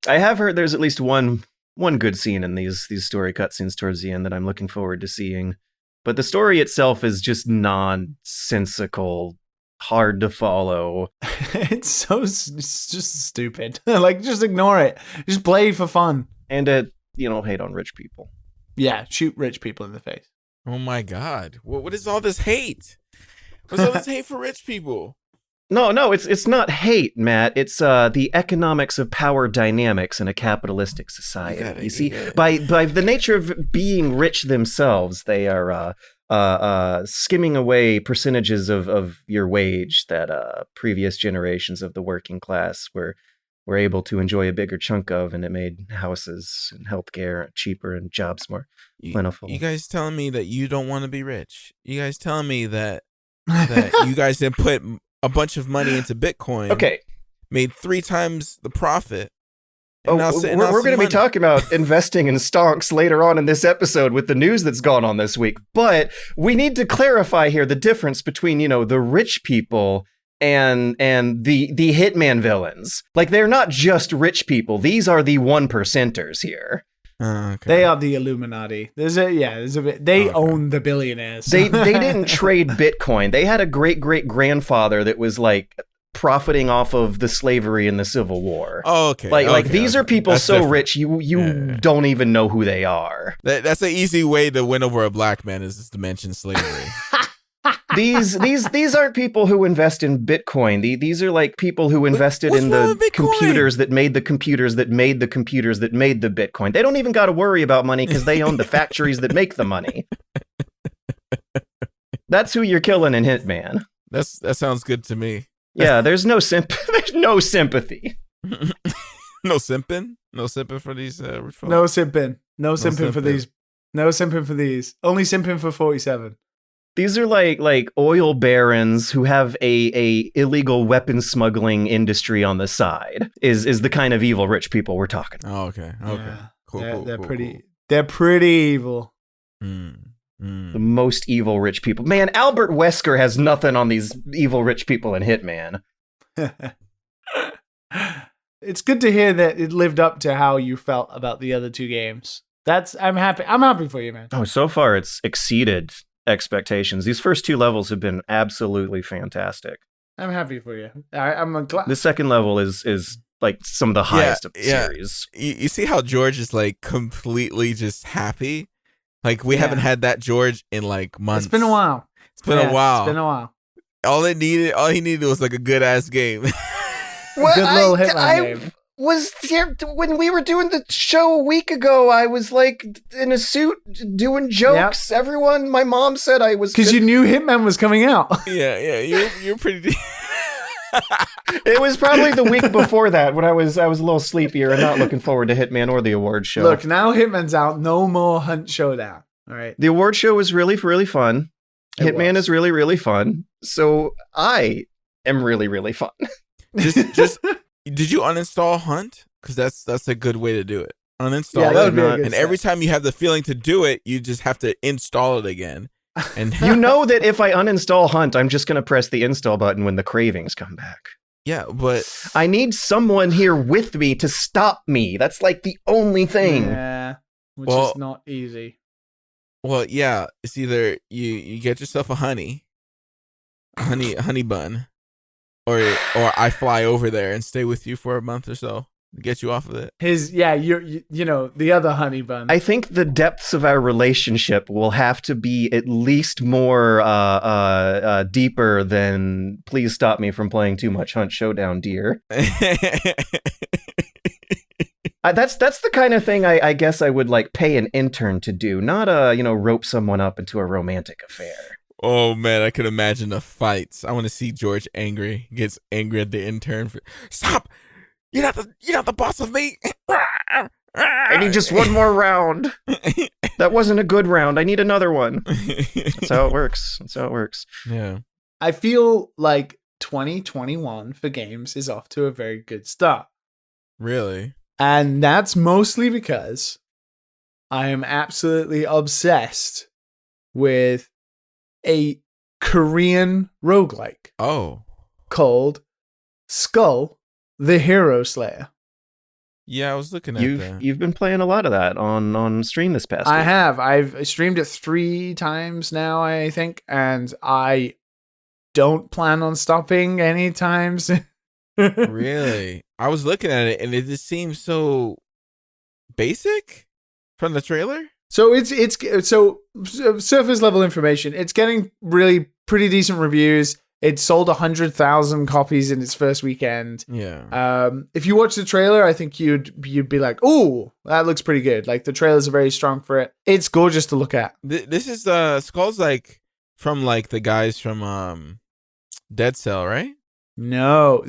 I have heard there's at least one good scene in these story cutscenes towards the end that I'm looking forward to seeing. But the story itself is just nonsensical, hard to follow. It's just stupid. Like, just ignore it. Just play for fun. And hate on rich people. Yeah, shoot rich people in the face. Oh my God. What is all this hate? What's all this hate for rich people? No, it's not hate, Matt. It's the economics of power dynamics in a capitalistic society. You see, by the nature of being rich themselves, they are skimming away percentages of your wage that previous generations of the working class were able to enjoy a bigger chunk of, and it made houses and healthcare cheaper and jobs more plentiful. You guys telling me that you don't want to be rich? You guys telling me that you guys didn't put a bunch of money into Bitcoin? Okay, made 3 times the profit. We're going to be talking about investing in stonks later on in this episode with the news that's gone on this week. But we need to clarify here the difference between, the rich people and the Hitman villains. Like, they're not just rich people. These are the 1%ers here. Okay. They are the Illuminati. There's a bit. They own the billionaires. They didn't trade Bitcoin. They had a great-great-grandfather that was like profiting off of the slavery in the Civil War. Oh, okay. Like these are people that's so different. Rich you don't even know who they are. That's an easy way to win over a black man, is just to mention slavery. These aren't people who invest in Bitcoin. These are like people who invested in the computers that made the computers that made the computers that made the Bitcoin. They don't even got to worry about money because they own the factories that make the money. That's who you're killing in Hitman. That sounds good to me. Yeah, there's no there's no sympathy. No simping? No simping for these rich folks? No simping. No simping for these. No simping for these. Only simping for 47. These are like oil barons who have a illegal weapon smuggling industry on the side. Is the kind of evil rich people we're talking about. Oh, okay. Yeah. Cool. They're Cool, pretty. cool. They're pretty evil. The most evil rich people. Man, Albert Wesker has nothing on these evil rich people in Hitman. It's good to hear that it lived up to how you felt about the other two games. I'm happy. I'm happy for you, man. Oh, so far it's exceeded expectations. These first two levels have been absolutely fantastic. I'm happy for you. I'm glad. The second level is like some of the highest of the series. You see how George is like completely just happy? Like we haven't had that George in like months. It's been a while. It's been a while. All he needed was like a good ass game. Well, good little Hitman game. Was here when we were doing the show a week ago. I was like in a suit doing jokes. Yep. Everyone, my mom said I was because you knew Hitman was coming out. Yeah, you're pretty. It was probably the week before that when I was a little sleepier and not looking forward to Hitman or the award show. Look, now Hitman's out. No more Hunt Showdown. All right. The award show was really, really fun. Hitman is really, really fun. So I am really, really fun. Just did you uninstall Hunt? Because that's a good way to do it. Uninstall that would be a it, good and set. every time you have the feeling to do it, you just have to install it again. And you know that if I uninstall Hunt, I'm just going to press the install button when the cravings come back. Yeah, but I need someone here with me to stop me. That's like the only thing. Yeah, which is not easy. Well, yeah, it's either you get yourself a honey bun, or I fly over there and stay with you for a month or so to get you off of it. You know, the other honey bun. I think the depths of our relationship will have to be at least more deeper than please stop me from playing too much Hunt Showdown, dear. That's the kind of thing I guess I would like pay an intern to do, not rope someone up into a romantic affair. Oh man, I could imagine the fights. I want to see George angry. He gets angry at the intern. Stop! You're not the boss of me. I need just one more round. That wasn't a good round. I need another one. That's how it works. Yeah. I feel like 2021 for games is off to a very good start. Really? And that's mostly because I am absolutely obsessed with a Korean roguelike. Oh. Called Skul, the Hero Slayer. Yeah, I was looking at that. You've been playing a lot of that on stream this past week. I have. I've streamed it 3 times now, I think, and I don't plan on stopping anytime soon. Really? I was looking at it and it just seems so basic from the trailer. So it's surface level information. It's getting really pretty decent reviews. It sold 100,000 copies in its first weekend. Yeah. If you watch the trailer, I think you'd be like, "Ooh, that looks pretty good." Like the trailers are very strong for it. It's gorgeous to look at. This is Skull's like from like the guys from Dead Cell, right? No.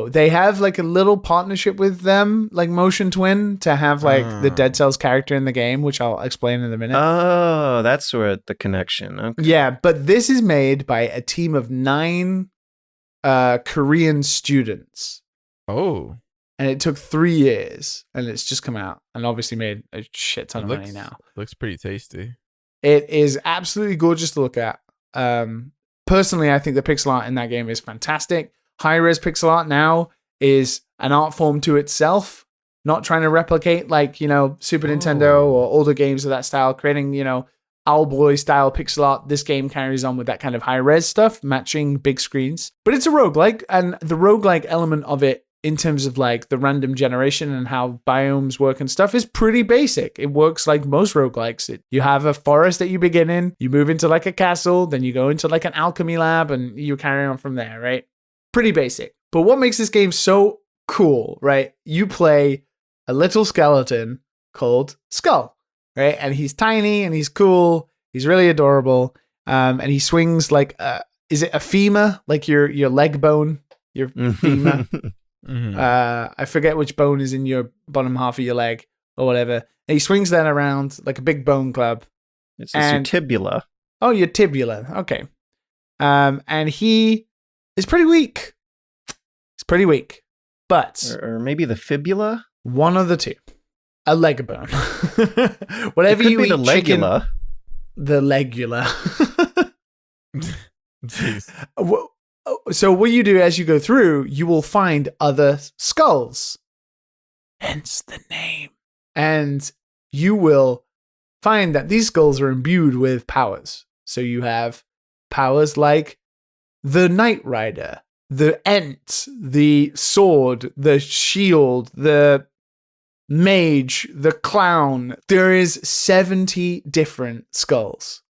They have like a little partnership with them, like Motion Twin, to have like the Dead Cells character in the game, which I'll explain in a minute. Oh, that's where the connection. Okay. Yeah, but this is made by a team of 9 Korean students. Oh. And it took 3 years, and it's just come out, and obviously made a shit ton of money now. Looks pretty tasty. It is absolutely gorgeous to look at. Personally, I think the pixel art in that game is fantastic. High-res pixel art now is an art form to itself, not trying to replicate like, Super Nintendo or older games of that style, creating, Owlboy style pixel art. This game carries on with that kind of high-res stuff, matching big screens. But it's a roguelike, and the roguelike element of it in terms of like the random generation and how biomes work and stuff is pretty basic. It works like most roguelikes. You have a forest that you begin in, you move into like a castle, then you go into like an alchemy lab, and you carry on from there, right? Pretty basic. But what makes this game so cool, right? You play a little skeleton called Skul, right? And he's tiny and he's cool. He's really adorable. And he swings like, is it a femur? Like your leg bone, your femur. Mm-hmm. I forget which bone is in your bottom half of your leg or whatever. And he swings that around like a big bone club. It's your tibula. Oh, your tibula. Okay. And he is pretty weak. He's pretty weak. But Or maybe the fibula? One of the two. A leg bone. Whatever you eat, the legula. The legula. Jeez. So what you do as you go through, you will find other skulls. Hence the name. And you will find that these skulls are imbued with powers. So you have powers like the Knight Rider, the Ent, the sword, the shield, the mage, the clown. There is 70 different skulls,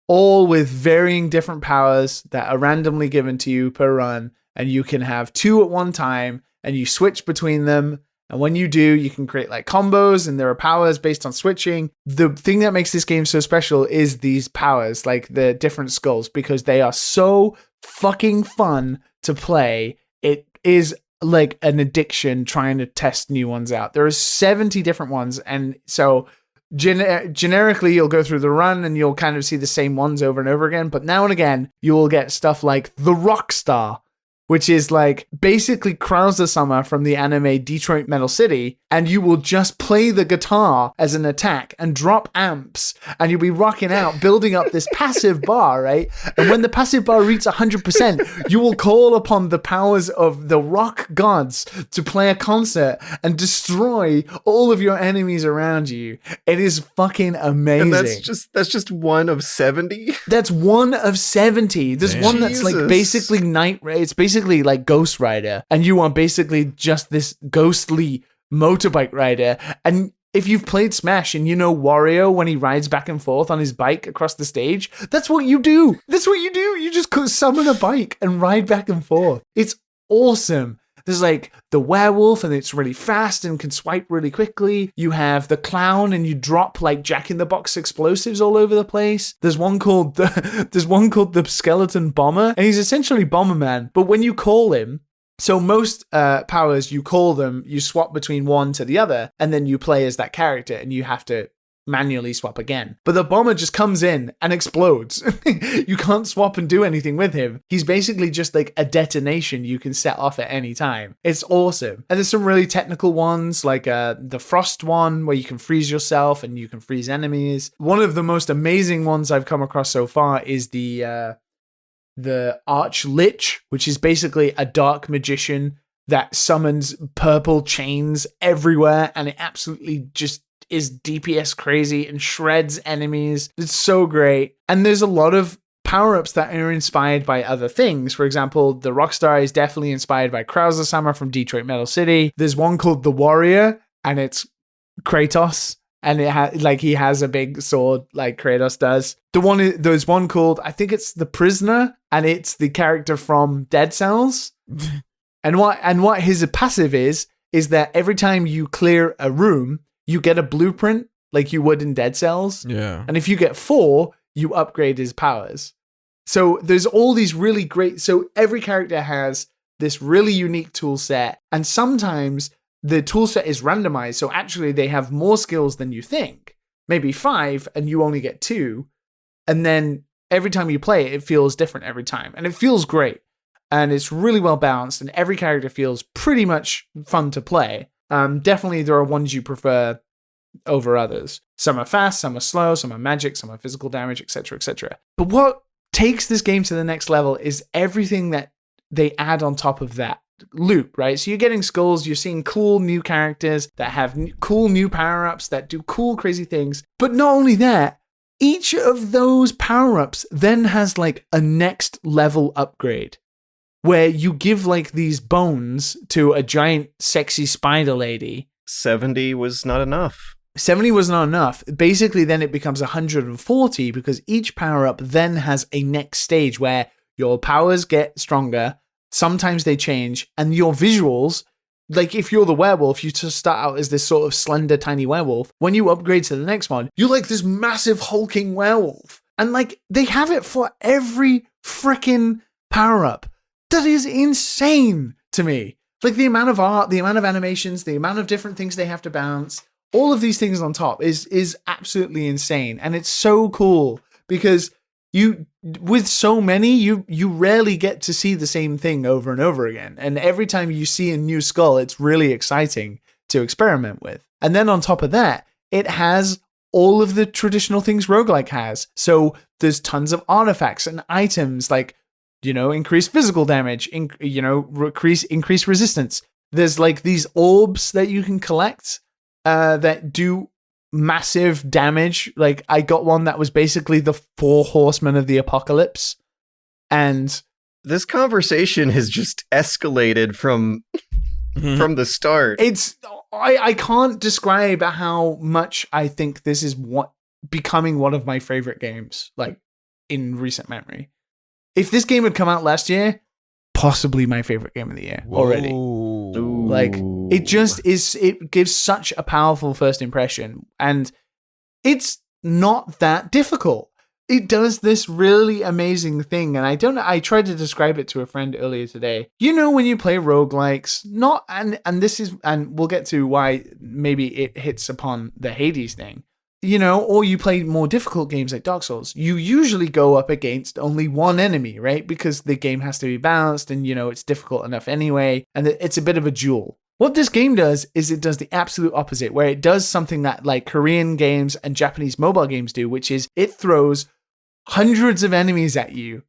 all with varying different powers that are randomly given to you per run, and you can have 2 at one time, and you switch between them. And when you do, you can create like combos, and there are powers based on switching. The thing that makes this game so special is these powers, like the different skulls, because they are so fucking fun to play. It is like an addiction trying to test new ones out. There are 70 different ones, and so generically you'll go through the run and you'll kind of see the same ones over and over again, but now and again you will get stuff like the Rockstar, which is like basically Krauser Summer from the anime Detroit Metal City, and you will just play the guitar as an attack and drop amps, and you'll be rocking out, building up this passive bar, right? And when the passive bar reaches 100%, you will call upon the powers of the rock gods to play a concert and destroy all of your enemies around you. It is fucking amazing. And that's just one of 70? That's one of 70. There's one that's like basically it's basically like Ghost Rider, and you are basically just this ghostly motorbike rider. And if you've played Smash and you know Wario when he rides back and forth on his bike across the stage, that's what you do. That's what you do. You just summon a bike and ride back and forth. It's awesome. There's like the werewolf, and it's really fast and can swipe really quickly. You have the clown, and you drop like Jack-in-the-Box explosives all over the place. There's one called the skeleton bomber, and he's essentially Bomberman. But when you call him, so most powers, you call them, you swap between one to the other, and then you play as that character, and you have to manually swap again. But the bomber just comes in and explodes. You can't swap and do anything with him. He's basically just like a detonation you can set off at any time. It's awesome. And there's some really technical ones, like the frost one, where you can freeze yourself and you can freeze enemies. One of the most amazing ones I've come across so far is the Arch Lich, which is basically a dark magician that summons purple chains everywhere, and it absolutely just is DPS crazy and shreds enemies. It's so great. And there's a lot of power-ups that are inspired by other things. For example, the Rockstar is definitely inspired by Krauser Summer from Detroit Metal City. There's one called the Warrior, and it's Kratos, and he has a big sword like Kratos does. There's one called, I think it's the Prisoner, and it's the character from Dead Cells. and what his passive is that every time you clear a room, you get a blueprint like you would in Dead Cells. Yeah. And if you get 4, you upgrade his powers. So there's all these really great... So every character has this really unique tool set. And sometimes the tool set is randomized. So actually they have more skills than you think. Maybe 5 and you only get 2. And then every time you play it, it feels different every time. And it feels great. And it's really well balanced. And every character feels pretty much fun to play. Definitely there are ones you prefer over others. Some are fast, some are slow, some are magic, some are physical damage, etc., etc. But what takes this game to the next level is everything that they add on top of that loop, right? So you're getting skulls, you're seeing cool new characters that have cool new power-ups that do cool, crazy things. But not only that, each of those power-ups then has like a next level upgrade, where you give like these bones to a giant sexy spider lady. 70 was not enough. 70 was not enough. Basically, then it becomes 140 because each power-up then has a next stage where your powers get stronger. Sometimes they change, and your visuals, like if you're the werewolf, you just start out as this sort of slender, tiny werewolf. When you upgrade to the next one, you're like this massive hulking werewolf. And like they have it for every freaking power-up. That is insane to me. Like the amount of art, the amount of animations, the amount of different things they have to balance, all of these things on top is absolutely insane. And it's so cool because with so many, you rarely get to see the same thing over and over again. And every time you see a new Skul, it's really exciting to experiment with. And then on top of that, it has all of the traditional things roguelike has. So there's tons of artifacts and items like, increased physical damage, increase resistance. There's like these orbs that you can collect that do massive damage. Like I got one that was basically the 4 horsemen of the apocalypse. And this conversation has just escalated from the start. I can't describe how much I think this is becoming one of my favorite games, like in recent memory. If this game had come out last year, possibly my favorite game of the year already. Ooh. Like it just is, it gives such a powerful first impression, and it's not that difficult. It does this really amazing thing, and I tried to describe it to a friend earlier today. When you play roguelikes, and we'll get to why maybe it hits upon the Hades thing. Or you play more difficult games like Dark Souls, you usually go up against only one enemy, right? Because the game has to be balanced and, it's difficult enough anyway, and it's a bit of a duel. What this game does is it does the absolute opposite, where it does something that like Korean games and Japanese mobile games do, which is it throws hundreds of enemies at you,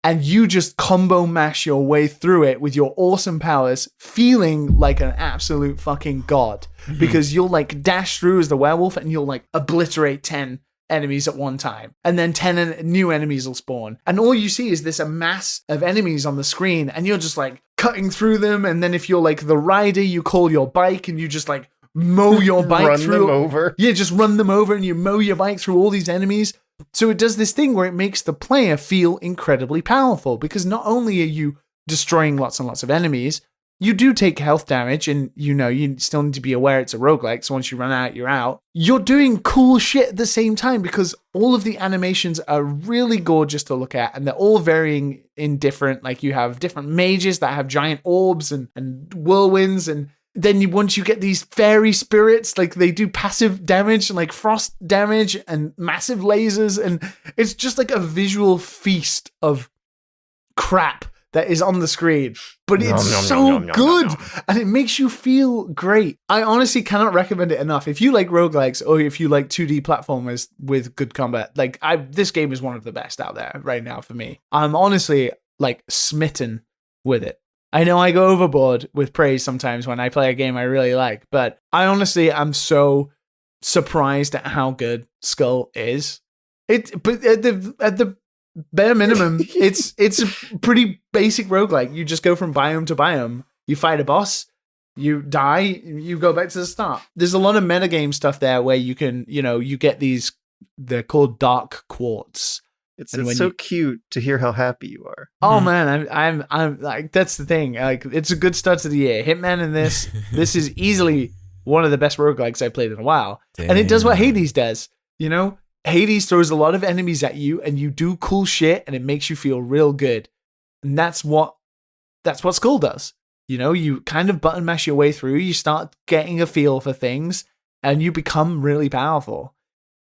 and you just combo mash your way through it with your awesome powers, feeling like an absolute fucking god. Because you'll like dash through as the werewolf and you'll like obliterate 10 enemies at one time. And then 10 new enemies will spawn. And all you see is this mass of enemies on the screen, and you're just like cutting through them. And then if you're like the rider, you call your bike and you just like mow your bike run through. Them over. Yeah, just run them over and you mow your bike through all these enemies. So it does this thing where it makes the player feel incredibly powerful, because not only are you destroying lots and lots of enemies, you do take health damage, and you still need to be aware it's a roguelike, so once you run out, you're out. You're doing cool shit at the same time, because all of the animations are really gorgeous to look at, and they're all varying in different, like you have different mages that have giant orbs and whirlwinds, and then once you get these fairy spirits, like they do passive damage and like frost damage and massive lasers, and it's just like a visual feast of crap that is on the screen, but it's so good and it makes you feel great. I honestly cannot recommend it enough. If you like roguelikes or if you like 2D platformers with good combat, this game is one of the best out there right now for me. I'm honestly like smitten with it. I know I go overboard with praise sometimes when I play a game I really like, but I honestly am so surprised at how good Skul is. But at the bare minimum, it's a pretty basic roguelike. You just go from biome to biome. You fight a boss, you die, you go back to the start. There's a lot of metagame stuff there where you can, you get these, they're called dark quartz. It's so cute to hear how happy you are. Oh man, I'm like, that's the thing. Like, it's a good start to the year. Hitman and this is easily one of the best roguelikes I've played in a while. Damn. And it does what Hades does, Hades throws a lot of enemies at you, and you do cool shit, and it makes you feel real good. And that's what Skul does. You kind of button mash your way through, you start getting a feel for things, and you become really powerful.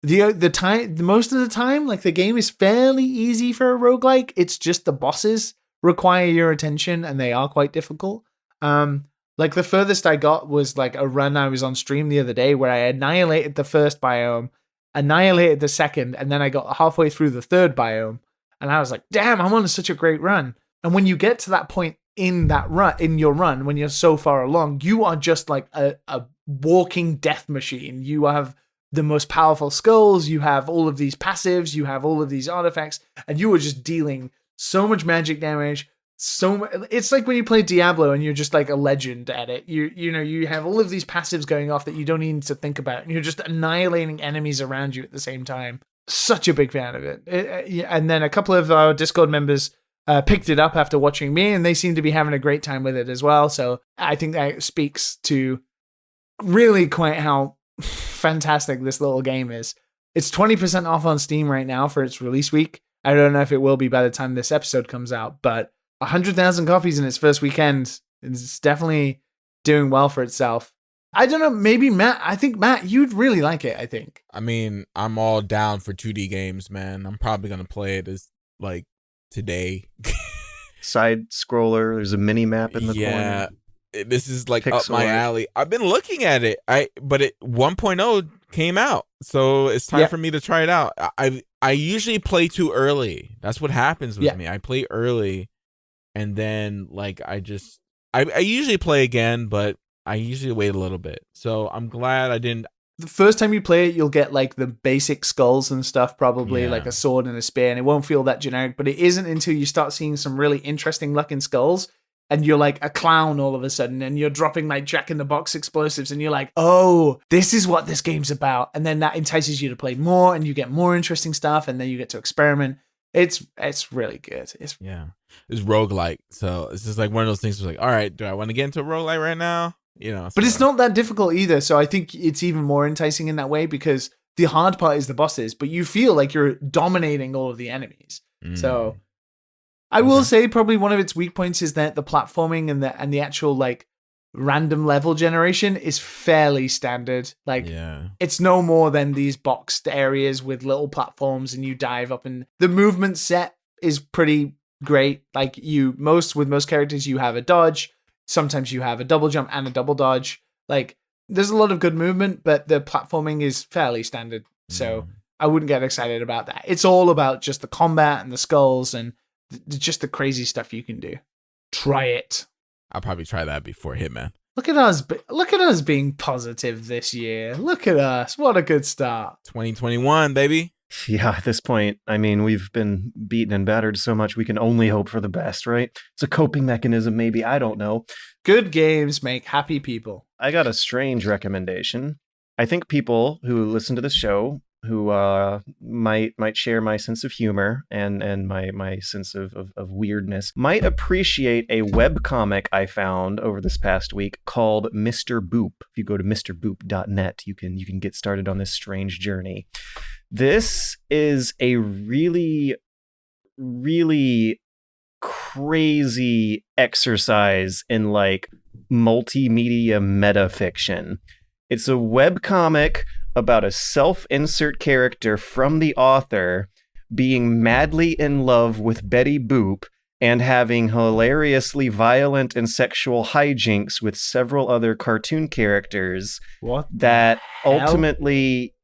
Most of the time, like, the game is fairly easy for a roguelike. It's just the bosses require your attention, and they are quite difficult. Like, the furthest I got was like a run I was on stream the other day where I annihilated the first biome, annihilated the second, and then I got halfway through the third biome, and I was like, damn, I'm on such a great run. And when you get to that point in your run, when you're so far along, you are just like a walking death machine. You have the most powerful skulls, you have all of these passives, you have all of these artifacts, and you are just dealing so much magic damage. It's like when you play Diablo and you're just like a legend at it. You have all of these passives going off that you don't need to think about, and you're just annihilating enemies around you at the same time. Such a big fan of it. And then a couple of our Discord members picked it up after watching me, and they seem to be having a great time with it as well. So I think that speaks to really quite how fantastic this little game is. It's 20% off on Steam right now for its release week. I don't know if it will be by the time this episode comes out, but 100,000 copies in its first weekend is definitely doing well for itself. I don't know. Maybe Matt. I think Matt, you'd really like it. I think. I mean, I'm all down for 2D games, man. I'm probably gonna play it as like today. Side scroller. There's a mini map in the corner. This is like Pixel up my art. alley. I've been looking at it. But it 1.0 came out, so it's time for me to try it out. I usually play too early. That's what happens with me. I play early, and then like I usually play again, but I usually wait a little bit. So I'm glad I didn't. The first time you play it, you'll get like the basic skulls and stuff, probably like a sword and a spear, and it won't feel that generic. But it isn't until you start seeing some really interesting looking skulls, and you're like a clown all of a sudden, and you're dropping like Jack-in-the-Box explosives, and you're like, oh, this is what this game's about. And then that entices you to play more, and you get more interesting stuff, and then you get to experiment. It's really good. It's roguelike. So it's just like one of those things where like, all right, do I want to get into a roguelike right now? You know, but it's not that difficult either. So I think it's even more enticing in that way, because the hard part is the bosses, but you feel like you're dominating all of the enemies. So I will say probably one of its weak points is that the platforming and the actual like random level generation is fairly standard. Like it's no more than these boxed areas with little platforms, and you dive up, and the movement set is pretty great. Like with most characters, you have a dodge. Sometimes you have a double jump and a double dodge. Like, there's a lot of good movement, but the platforming is fairly standard. So I wouldn't get excited about that. It's all about just the combat and the skulls and just the crazy stuff you can do. Try it. I'll probably try that before Hitman. Look at us being positive this year. Look at us. What a good start. 2021, baby. Yeah, at this point, I mean, we've been beaten and battered so much, we can only hope for the best, right? It's a coping mechanism, maybe. I don't know. Good games make happy people. I got a strange recommendation. I think people who listen to the show, who might share my sense of humor and my sense of weirdness, might appreciate a webcomic I found over this past week called Mr. Boop. If you go to mrboop.net, you can get started on this strange journey. This is a really, really crazy exercise in like multimedia metafiction. It's a webcomic about a self-insert character from the author being madly in love with Betty Boop and having hilariously violent and sexual hijinks with several other cartoon characters that ultimately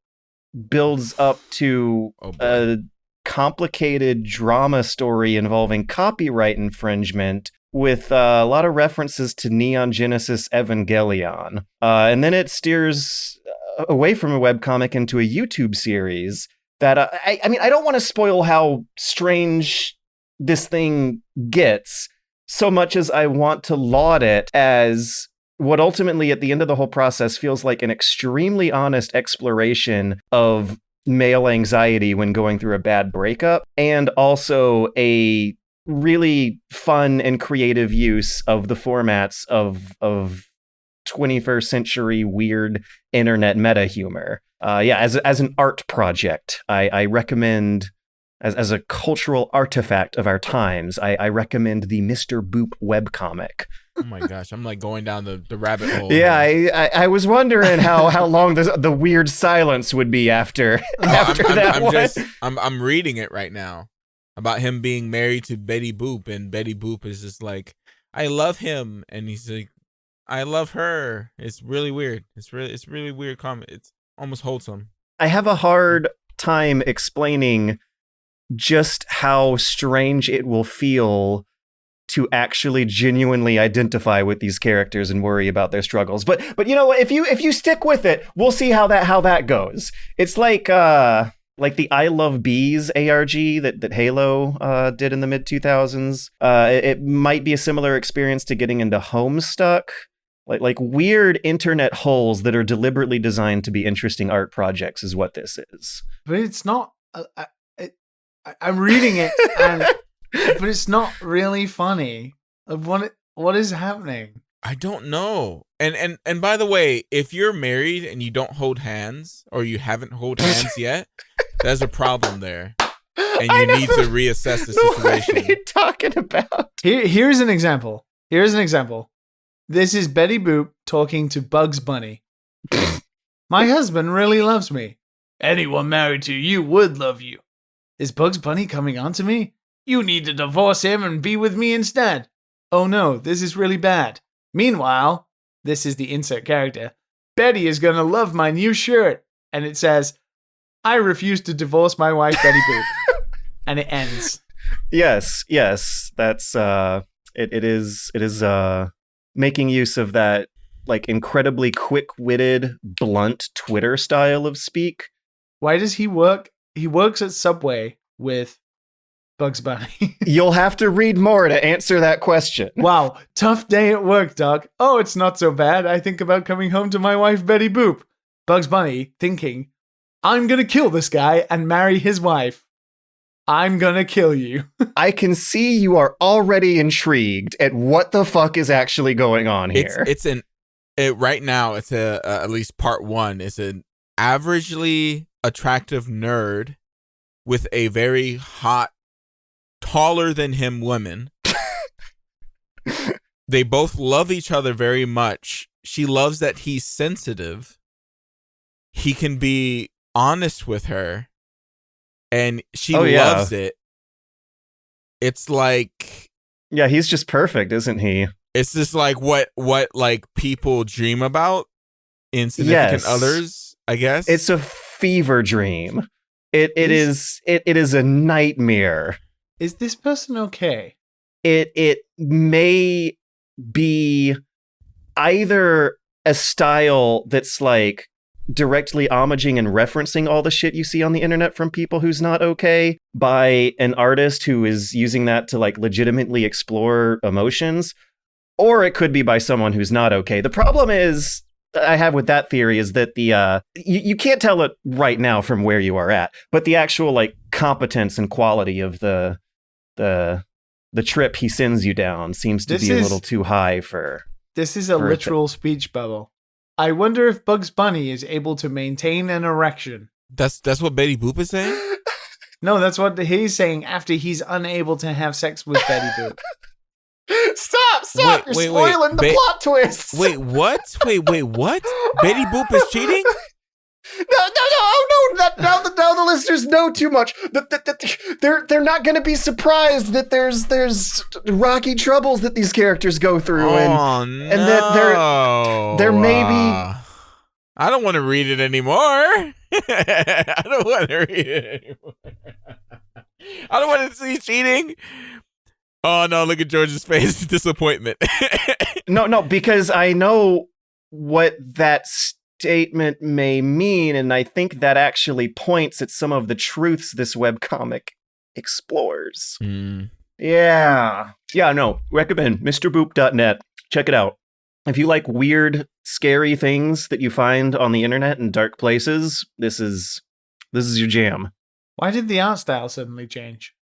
builds up to a complicated drama story involving copyright infringement with a lot of references to Neon Genesis Evangelion. And then it steers away from a webcomic into a YouTube series that, I mean, I don't want to spoil how strange this thing gets so much as I want to laud it as what ultimately at the end of the whole process feels like an extremely honest exploration of male anxiety when going through a bad breakup, and also a really fun and creative use of the formats of 21st century weird internet meta humor. As an art project, I recommend, as a cultural artifact of our times, I recommend the Mr. Boop webcomic. Oh my gosh, I'm like going down the rabbit hole. Yeah, I was wondering how long the weird silence would be after that. I'm reading it right now about him being married to Betty Boop, and Betty Boop is just like, I love him, and he's like, I love her. It's really weird. It's really weird comment. It's almost wholesome. I have a hard time explaining just how strange it will feel to actually genuinely identify with these characters and worry about their struggles. But you know what? If you stick with it, we'll see how that goes. It's like the I Love Bees ARG that Halo did in the mid 2000s. It might be a similar experience to getting into Homestuck. Like weird internet holes that are deliberately designed to be interesting art projects is what this is. But it's not. I'm reading it, but it's not really funny. What is happening? I don't know. And by the way, if you're married and you don't hold hands, or you haven't hold hands yet, there's a problem there, and you need to reassess the situation. What are you talking about? Here's an example. This is Betty Boop talking to Bugs Bunny. My husband really loves me. Anyone married to you would love you. Is Bugs Bunny coming on to me? You need to divorce him and be with me instead. Oh no, this is really bad. Meanwhile, this is the insert character. Betty is gonna love my new shirt. And it says, I refuse to divorce my wife, Betty Boop. And it ends. Yes. That's it is making use of that like incredibly quick-witted, blunt Twitter style of speak. Why does he work? He works at Subway with Bugs Bunny. You'll have to read more to answer that question. Wow, tough day at work, Doc. Oh, it's not so bad. I think about coming home to my wife, Betty Boop. Bugs Bunny thinking, I'm gonna kill this guy and marry his wife. I'm gonna kill you. I can see you are already intrigued at what the fuck is actually going on here. Right now, it's at least part one is an averagely attractive nerd with a very hot, taller than him woman. They both love each other very much. She loves that he's sensitive. He can be honest with her, and she loves it. It's like, yeah, he's just perfect, isn't he? It's just like what like people dream about in significant others, I guess. It's a fever dream. It is a nightmare. Is this person okay? It may be either a style that's like directly homaging and referencing all the shit you see on the internet from people who's not okay by an artist who is using that to like legitimately explore emotions, or it could be by someone who's not okay. The problem is I have with that theory is that the you can't tell it right now from where you are at, but the actual like competence and quality of the trip he sends you down seems to be a little too high for. This is a literal speech bubble. I wonder if Bugs Bunny is able to maintain an erection. That's what Betty Boop is saying? No, that's what he's saying after he's unable to have sex with Betty Boop. Stop! You're spoiling the plot twist. Wait, what? Wait, what? Betty Boop is cheating? No! Now the listeners know too much. They're not going to be surprised that there's rocky troubles that these characters go through, and that there may be. I don't want to read it anymore. I don't want to read it anymore. I don't want to see cheating. Oh no! Look at George's face, disappointment. No, because I know what that statement may mean, and I think that actually points at some of the truths this webcomic explores. Yeah, no, recommend MrBoop.net. Check it out. If you like weird, scary things that you find on the internet in dark places, this is your jam. Why did the art style suddenly change?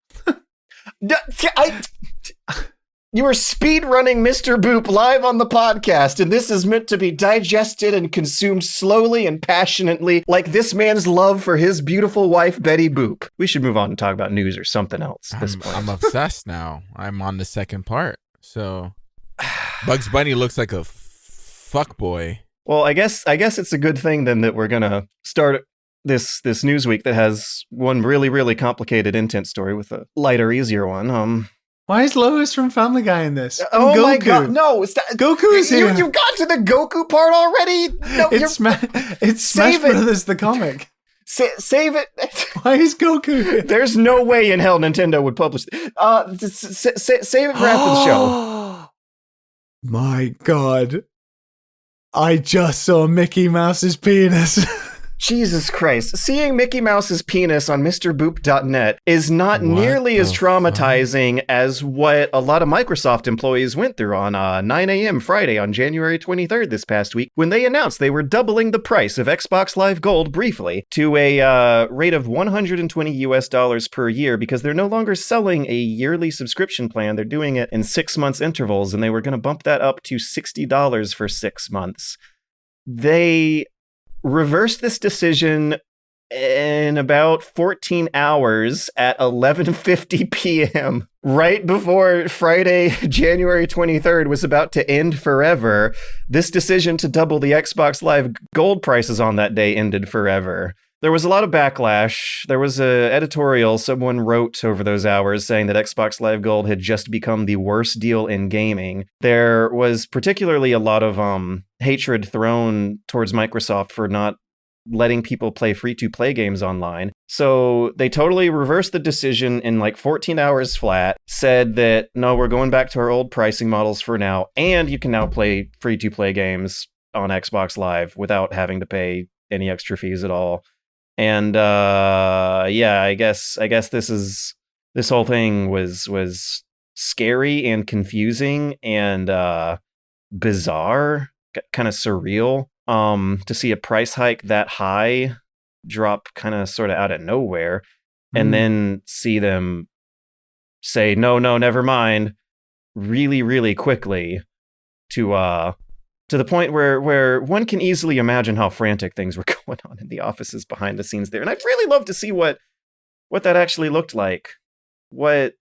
You are speedrunning Mr. Boop live on the podcast, and this is meant to be digested and consumed slowly and passionately, like this man's love for his beautiful wife, Betty Boop. We should move on and talk about news or something else at this point. I'm obsessed now. I'm on the second part. So Bugs Bunny looks like a fuckboy. Well, I guess it's a good thing then that we're gonna start this news week that has one really, really complicated intent story with a lighter, easier one. Why is Lois from Family Guy in this? Oh Goku. My god, no! Goku is here. You got to the Goku part already? No, it's Smash Brothers the comic. Save it. Why is Goku here? There's no way in hell Nintendo would publish it. Save it for after the show. My god. I just saw Mickey Mouse's penis. Jesus Christ. Seeing Mickey Mouse's penis on MrBoop.net is not nearly as traumatizing as what a lot of Microsoft employees went through on 9 a.m. Friday on January 23rd this past week when they announced they were doubling the price of Xbox Live Gold briefly to a rate of $120 per year because they're no longer selling a yearly subscription plan. They're doing it in 6 months intervals, and they were going to bump that up to $60 for 6 months. They reversed this decision in about 14 hours at 11:50 p.m., right before Friday, January 23rd was about to end forever. This decision to double the Xbox Live Gold prices on that day ended forever. There was a lot of backlash. There was an editorial someone wrote over those hours saying that Xbox Live Gold had just become the worst deal in gaming. There was particularly a lot of hatred thrown towards Microsoft for not letting people play free-to-play games online. So they totally reversed the decision in like 14 hours flat, said that, no, we're going back to our old pricing models for now, and you can now play free-to-play games on Xbox Live without having to pay any extra fees at all. And yeah, I guess this whole thing was scary and confusing and bizarre, kind of surreal. To see a price hike that high drop kind of sort of out of nowhere, and then see them say no, never mind, really, really quickly to the point where one can easily imagine how frantic things were going on in the offices behind the scenes there. And I'd really love to see what that actually looked like. What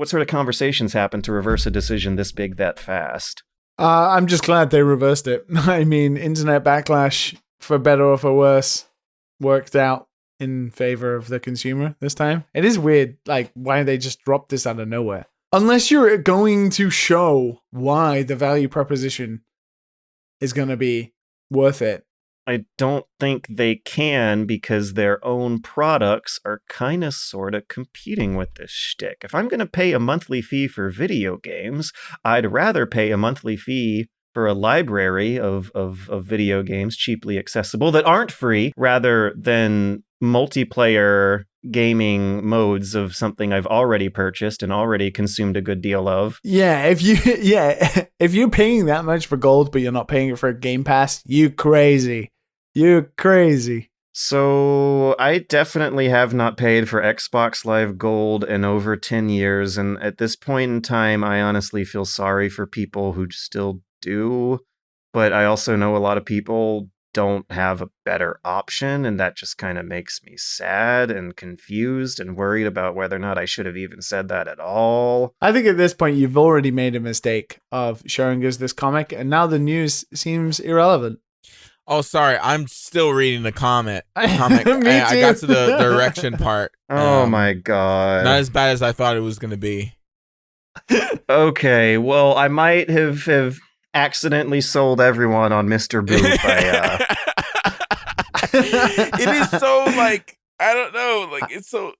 sort of conversations happened to reverse a decision this big that fast? I'm just glad they reversed it. I mean, internet backlash, for better or for worse, worked out in favor of the consumer this time. It is weird, like, why they just dropped this out of nowhere. Unless you're going to show why the value proposition is going to be worth it. I don't think they can, because their own products are kind of sort of competing with this shtick. If I'm going to pay a monthly fee for video games, I'd rather pay a monthly fee for a library of video games cheaply accessible that aren't free, rather than multiplayer gaming modes of something I've already purchased and already consumed a good deal of. Yeah, if you're paying that much for gold but you're not paying it for a Game Pass, you crazy. You're crazy. So I definitely have not paid for Xbox Live Gold in over 10 years, and at this point in time, I honestly feel sorry for people who still do, but I also know a lot of people don't have a better option, and that just kind of makes me sad and confused and worried about whether or not I should have even said that at all. I think at this point you've already made a mistake of showing us this comic, and now the news seems irrelevant. Oh, sorry. I'm still reading the comic. Me too. I got to the direction part. Oh my god. Not as bad as I thought it was going to be. Okay, well, I might have accidentally sold everyone on Mr. Boo by It is so, like, I don't know, like, it's so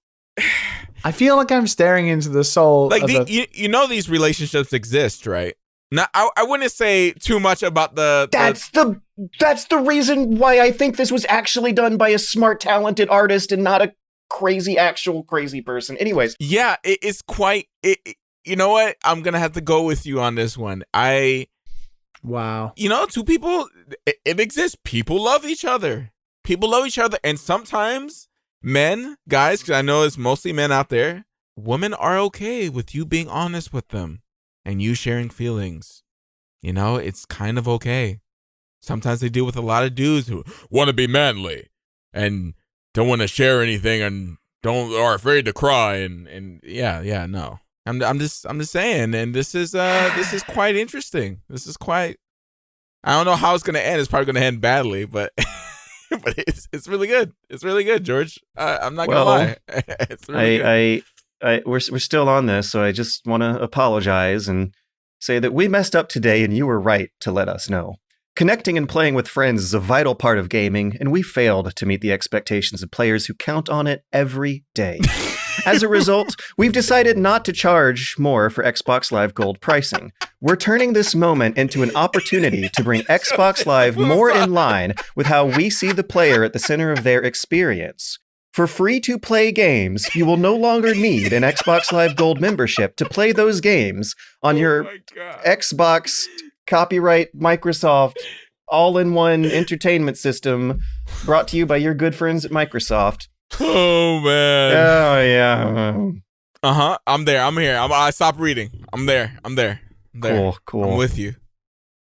I feel like I'm staring into the soul like of you know these relationships exist, right? Now, I wouldn't say too much about That's the reason why I think this was actually done by a smart, talented artist and not a crazy person. Anyways. Yeah, it's quite... you know what? I'm going to have to go with you on this one. Wow. You know, two people, it exists. People love each other. And sometimes guys, because I know it's mostly men out there, women are okay with you being honest with them and you sharing feelings. You know, it's kind of okay. Sometimes they deal with a lot of dudes who want to be manly and don't want to share anything and are afraid to cry and yeah, no. I'm just saying, and this is quite interesting. I don't know how it's gonna end. It's probably gonna end badly, but but it's really good. It's really good, George. I'm not gonna lie. It's really good. We're still on this, so I just want to apologize and say that we messed up today, and you were right to let us know. Connecting and playing with friends is a vital part of gaming, and we failed to meet the expectations of players who count on it every day. As a result, we've decided not to charge more for Xbox Live Gold pricing. We're turning this moment into an opportunity to bring Xbox Live more in line with how we see the player at the center of their experience. For free-to-play games, you will no longer need an Xbox Live Gold membership to play those games on your Xbox copyright Microsoft all-in-one entertainment system brought to you by your good friends at Microsoft. Oh, man. Oh, yeah. Uh-huh. I'm there. I'm here. I stopped reading. I'm there. Cool. I'm with you.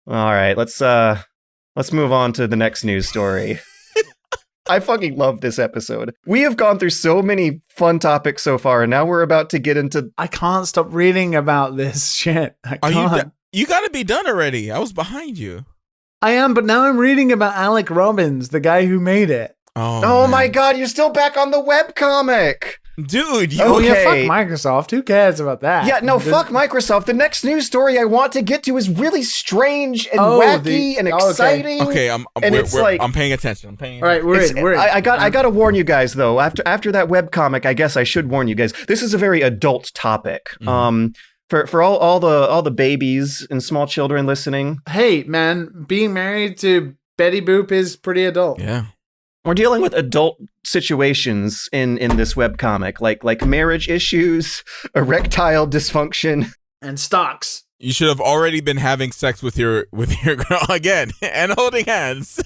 All right. Let's move on to the next news story. I fucking love this episode. We have gone through so many fun topics so far, and now we're about to get into... I can't stop reading about this shit. I can't. You gotta be done already. I was behind you. I am, but now I'm reading about Alec Robbins, the guy who made it. Oh my god, you're still back on the webcomic! Dude, Oh yeah, fuck Microsoft. Who cares about that? Yeah, no, fuck Microsoft. The next news story I want to get to is really strange and wacky and exciting. Okay, I'm paying attention. All right, we're in. I got to warn you guys though. After that webcomic, I guess I should warn you guys. This is a very adult topic. For all the babies and small children listening. Hey, man, being married to Betty Boop is pretty adult. Yeah. We're dealing with adult situations in this webcomic, like marriage issues, erectile dysfunction, and stocks. You should have already been having sex with your girl again and holding hands.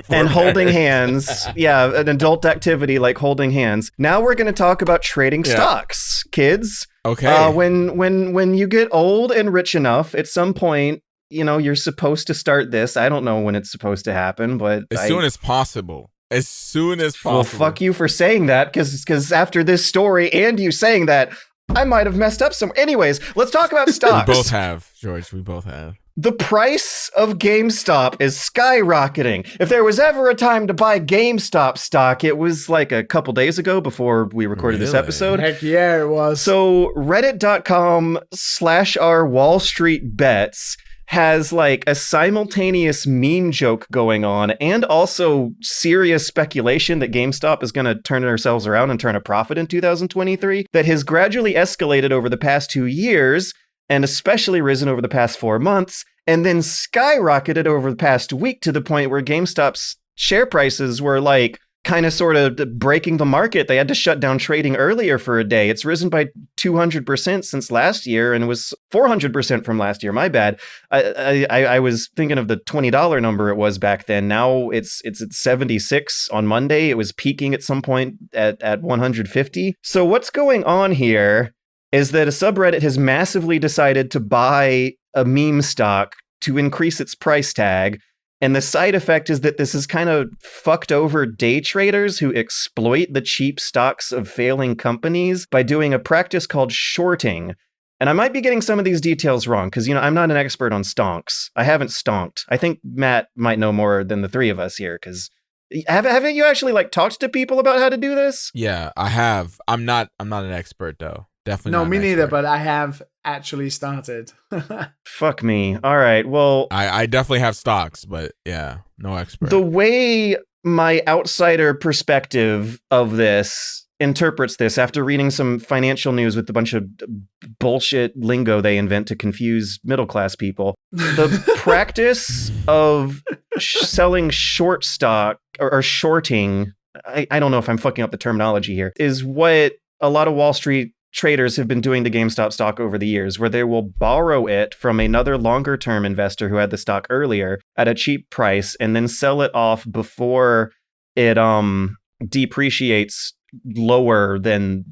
Hands. Yeah, an adult activity like holding hands. Now we're going to talk about trading stocks, kids. Okay. When you get old and rich enough, at some point, you know, you're supposed to start this. I don't know when it's supposed to happen, but soon as possible. As soon as possible. Well, fuck you for saying that, because after this story and you saying that, I might have messed up some. Anyways, let's talk about stocks. We both have, George. We both have. The price of GameStop is skyrocketing. If there was ever a time to buy GameStop stock, it was like a couple days ago before we recorded this episode. Heck yeah, it was. So reddit.com/r Wall Street Bets has like a simultaneous meme joke going on and also serious speculation that GameStop is going to turn ourselves around and turn a profit in 2023 that has gradually escalated over the past 2 years and especially risen over the past 4 months and then skyrocketed over the past week to the point where GameStop's share prices were like kind of sort of breaking the market. They had to shut down trading earlier for a day. It's risen by 200% since last year and it was 400% from last year. My bad. I was thinking of the $20 number it was back then. Now it's at 76 on Monday. It was peaking at some point at 150. So what's going on here is that a subreddit has massively decided to buy a meme stock to increase its price tag. And the side effect is that this is kind of fucked over day traders who exploit the cheap stocks of failing companies by doing a practice called shorting. And I might be getting some of these details wrong because, you know, I'm not an expert on stonks. I haven't stonked. I think Matt might know more than the three of us here because haven't you actually like talked to people about how to do this? Yeah, I have. I'm not an expert though. Definitely. No, me neither, but I have actually started. Fuck me. All right. Well, I definitely have stocks, but yeah, no expert. The way my outsider perspective of this interprets this after reading some financial news with a bunch of bullshit lingo they invent to confuse middle-class people, the practice of selling short stock or shorting, I don't know if I'm fucking up the terminology here, is what a lot of Wall Street traders have been doing to GameStop stock over the years, where they will borrow it from another longer term investor who had the stock earlier at a cheap price and then sell it off before it depreciates lower than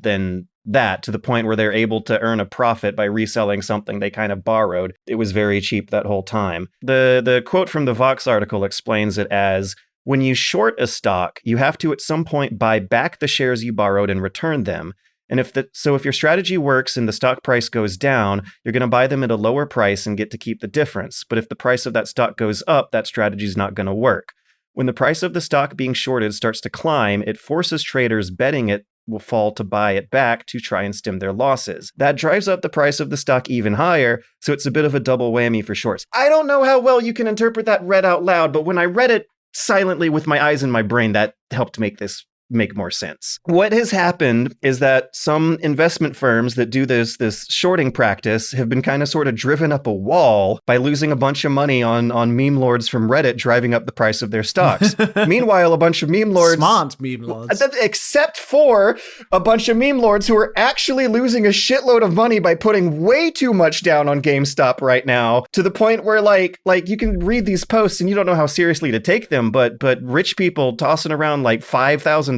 that, to the point where they're able to earn a profit by reselling something they kind of borrowed. It was very cheap that whole time. The quote from the Vox article explains it as, when you short a stock, you have to at some point buy back the shares you borrowed and return them. And if your strategy works and the stock price goes down, you're going to buy them at a lower price and get to keep the difference. But if the price of that stock goes up, that strategy is not going to work. When the price of the stock being shorted starts to climb, it forces traders betting it will fall to buy it back to try and stem their losses. That drives up the price of the stock even higher, so it's a bit of a double whammy for shorts. I don't know how well you can interpret that read out loud, but when I read it silently with my eyes in my brain, that helped make this make more sense. What has happened is that some investment firms that do this shorting practice have been kind of sort of driven up a wall by losing a bunch of money on meme lords from Reddit driving up the price of their stocks. Meanwhile, a bunch of meme lords... Smart meme lords. Except for a bunch of meme lords who are actually losing a shitload of money by putting way too much down on GameStop right now, to the point where like you can read these posts and you don't know how seriously to take them, but rich people tossing around like $5,000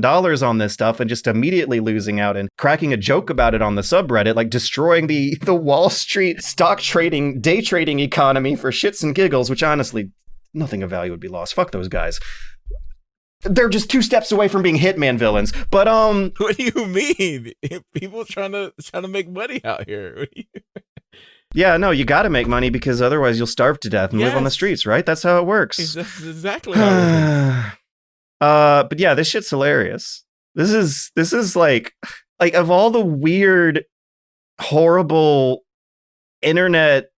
on this stuff and just immediately losing out and cracking a joke about it on the subreddit, like destroying the Wall Street stock trading, day trading economy for shits and giggles, which honestly, nothing of value would be lost. Fuck those guys. They're just 2 steps away from being Hitman villains. But What do you mean? People trying to make money out here. Yeah, no, you got to make money because otherwise you'll starve to death and live on the streets, right? That's how it works. That's exactly how it works. But yeah, this shit's hilarious. This is like of all the weird, horrible internet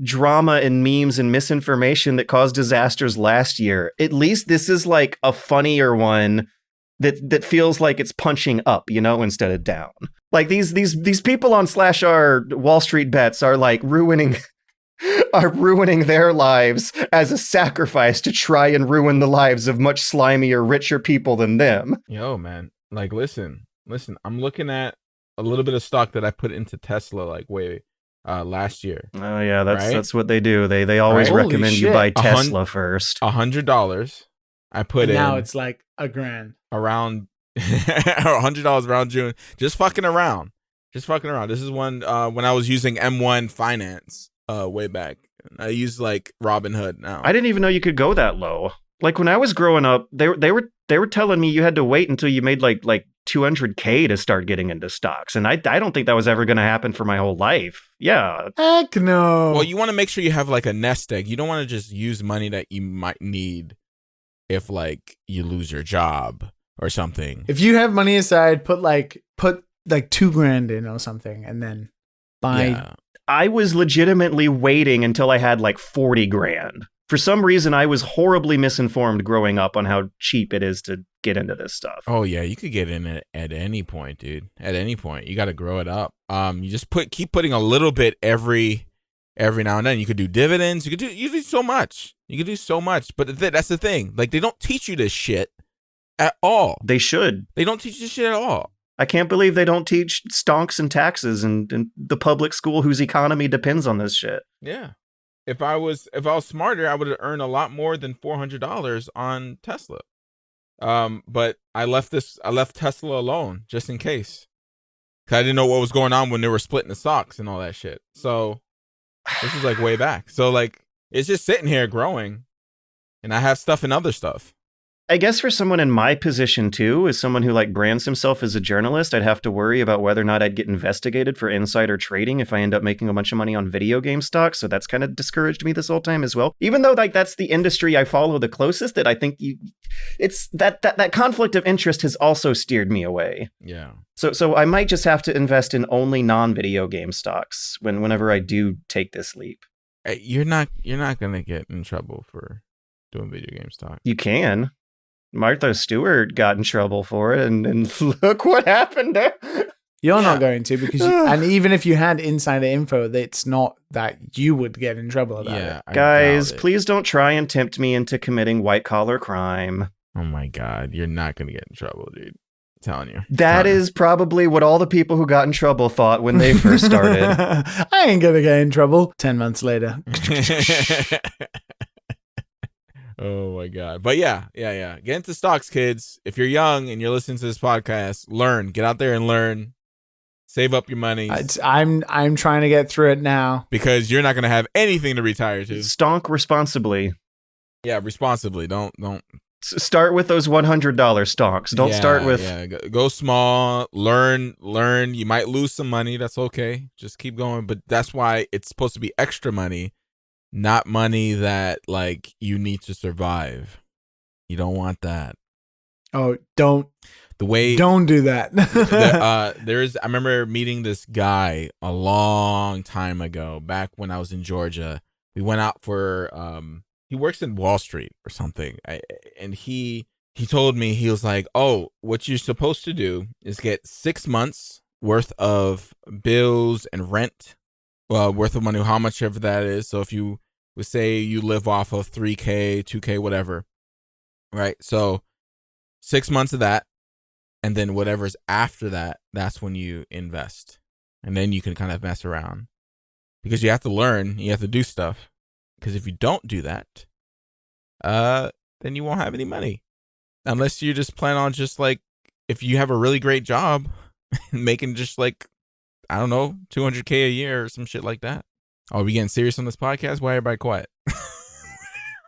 drama and memes and misinformation that caused disasters last year, at least this is like a funnier one that feels like it's punching up, instead of down. Like these people on /r Wall Street Bets are like ruining their lives as a sacrifice to try and ruin the lives of much slimier, richer people than them. Yo, man, like listen, I'm looking at a little bit of stock that I put into Tesla like last year. Oh yeah, that's what they do. They always recommend you buy Tesla first. $100 I put in. Now it's like $1,000 around $100 around June. Just fucking around. This is when I was using M1 Finance way back. I use like Robinhood now. I didn't even know you could go that low. Like when I was growing up, they were telling me you had to wait until you made like $200K to start getting into stocks, and I don't think that was ever going to happen for my whole life. Yeah, heck no. Well, you want to make sure you have like a nest egg. You don't want to just use money that you might need if like you lose your job or something. If you have money aside, put like $2,000 in or something, and then buy. Yeah. I was legitimately waiting until I had like 40 grand. For some reason, I was horribly misinformed growing up on how cheap it is to get into this stuff. Oh yeah, you could get in it at any point, dude. At any point, you got to grow it up. You just keep putting a little bit every now and then. You could do dividends. You do so much. But that's the thing. Like they don't teach you this shit at all. They should. They don't teach this shit at all. I can't believe they don't teach stonks and taxes and the public school whose economy depends on this shit. Yeah. If I was smarter, I would have earned a lot more than $400 on Tesla. But I left Tesla alone just in case. 'Cause I didn't know what was going on when they were splitting the stocks and all that shit. So this is like way back. So like it's just sitting here growing, and I have stuff and other stuff. I guess for someone in my position too, as someone who like brands himself as a journalist, I'd have to worry about whether or not I'd get investigated for insider trading if I end up making a bunch of money on video game stocks. So that's kind of discouraged me this whole time as well. Even though like that's the industry I follow the closest, that I think it's that conflict of interest has also steered me away. Yeah. So I might just have to invest in only non-video game stocks whenever I do take this leap. You're not gonna get in trouble for doing video game stock. You can. Martha Stewart got in trouble for it, and look what happened there. You're not going to, because and even if you had insider info, it's not that you would get in trouble about it. Guys, please don't try and tempt me into committing white-collar crime. Oh my God, you're not going to get in trouble, dude. I'm telling you. That is probably what all the people who got in trouble thought when they first started. I ain't going to get in trouble 10 months later. Oh my God. But yeah. Get into stocks, kids. If you're young and you're listening to this podcast, learn. Get out there and learn. Save up your money. I'm trying to get through it now. Because you're not going to have anything to retire to. Stonk responsibly. Yeah, responsibly. Don't start with those $100 stonks. Don't start with go small, learn. You might lose some money. That's okay. Just keep going. But that's why it's supposed to be extra money. Not money that like you need to survive. You don't want that. Oh, don't do that. I remember meeting this guy a long time ago, back when I was in Georgia. We went out for he works in Wall Street or something. And he told me, he was like, "Oh, what you're supposed to do is get 6 months worth of bills and rent, worth of money, how much of that is. So if you would say you live off of $3K, $2K, whatever, right? So 6 months of that, and then whatever's after that, that's when you invest. And then you can kind of mess around, because you have to learn, you have to do stuff. Because if you don't do that, then you won't have any money. Unless you just plan on just like, if you have a really great job, making just like, I don't know, $200K a year or some shit like that. Oh, are we getting serious on this podcast? Why everybody quiet?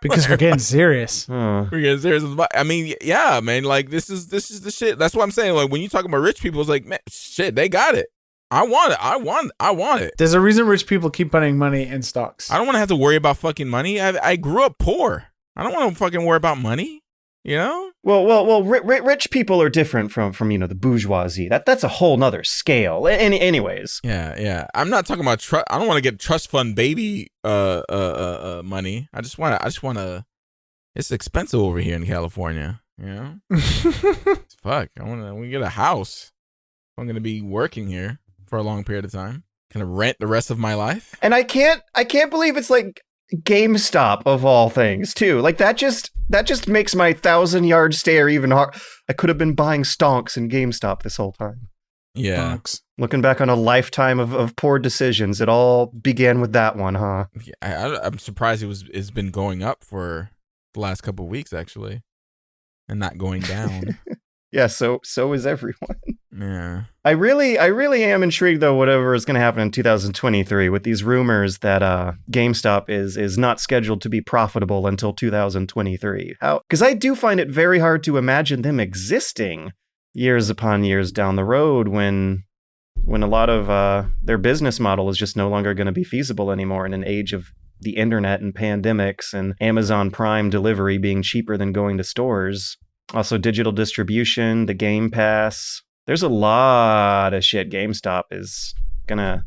Because we're getting serious. We're getting serious. I mean, yeah, man. Like this is the shit. That's what I'm saying. Like when you talk about rich people, it's like, man, shit, they got it. I want it. I want it. There's a reason rich people keep putting money in stocks. I don't want to have to worry about fucking money. I grew up poor. I don't want to fucking worry about money. You know? Well. Rich people are different from the bourgeoisie. That's a whole nother scale. Anyways. Yeah. I'm not talking about trust. I don't want to get trust fund baby money. I just want to. It's expensive over here in California. You know? Fuck. We get a house. I'm gonna be working here for a long period of time. Gonna rent the rest of my life. And I can't believe it's like GameStop of all things too. Like that just makes my 1,000-yard stare even hard. I could have been buying stonks in GameStop this whole time. Yeah. Stonks. Looking back on a lifetime of poor decisions, it all began with that one, huh? Yeah, I'm surprised it's been going up for the last couple of weeks actually, and not going down. Yeah, so is everyone. Yeah. I really am intrigued though, whatever is going to happen in 2023 with these rumors that GameStop is not scheduled to be profitable until 2023. How? Because I do find it very hard to imagine them existing years upon years down the road when a lot of their business model is just no longer going to be feasible anymore in an age of the internet and pandemics and Amazon Prime delivery being cheaper than going to stores. Also, digital distribution, the Game Pass. There's a lot of shit GameStop is going to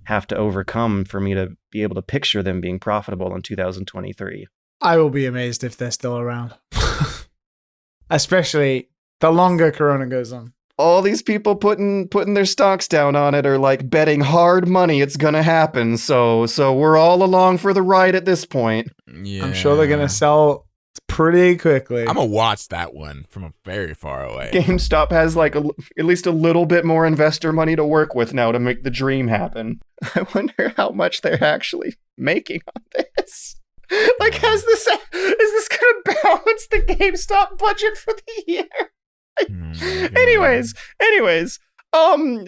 have to overcome for me to be able to picture them being profitable in 2023. I will be amazed if they're still around. Especially the longer Corona goes on. All these people putting their stocks down on it are like betting hard money it's going to happen. So we're all along for the ride at this point. Yeah. I'm sure they're going to sell pretty quickly. I'm gonna watch that one from very far away. GameStop has like at least a little bit more investor money to work with now to make the dream happen. I wonder how much they're actually making on this. Like, is this gonna balance the GameStop budget for the year? Anyways,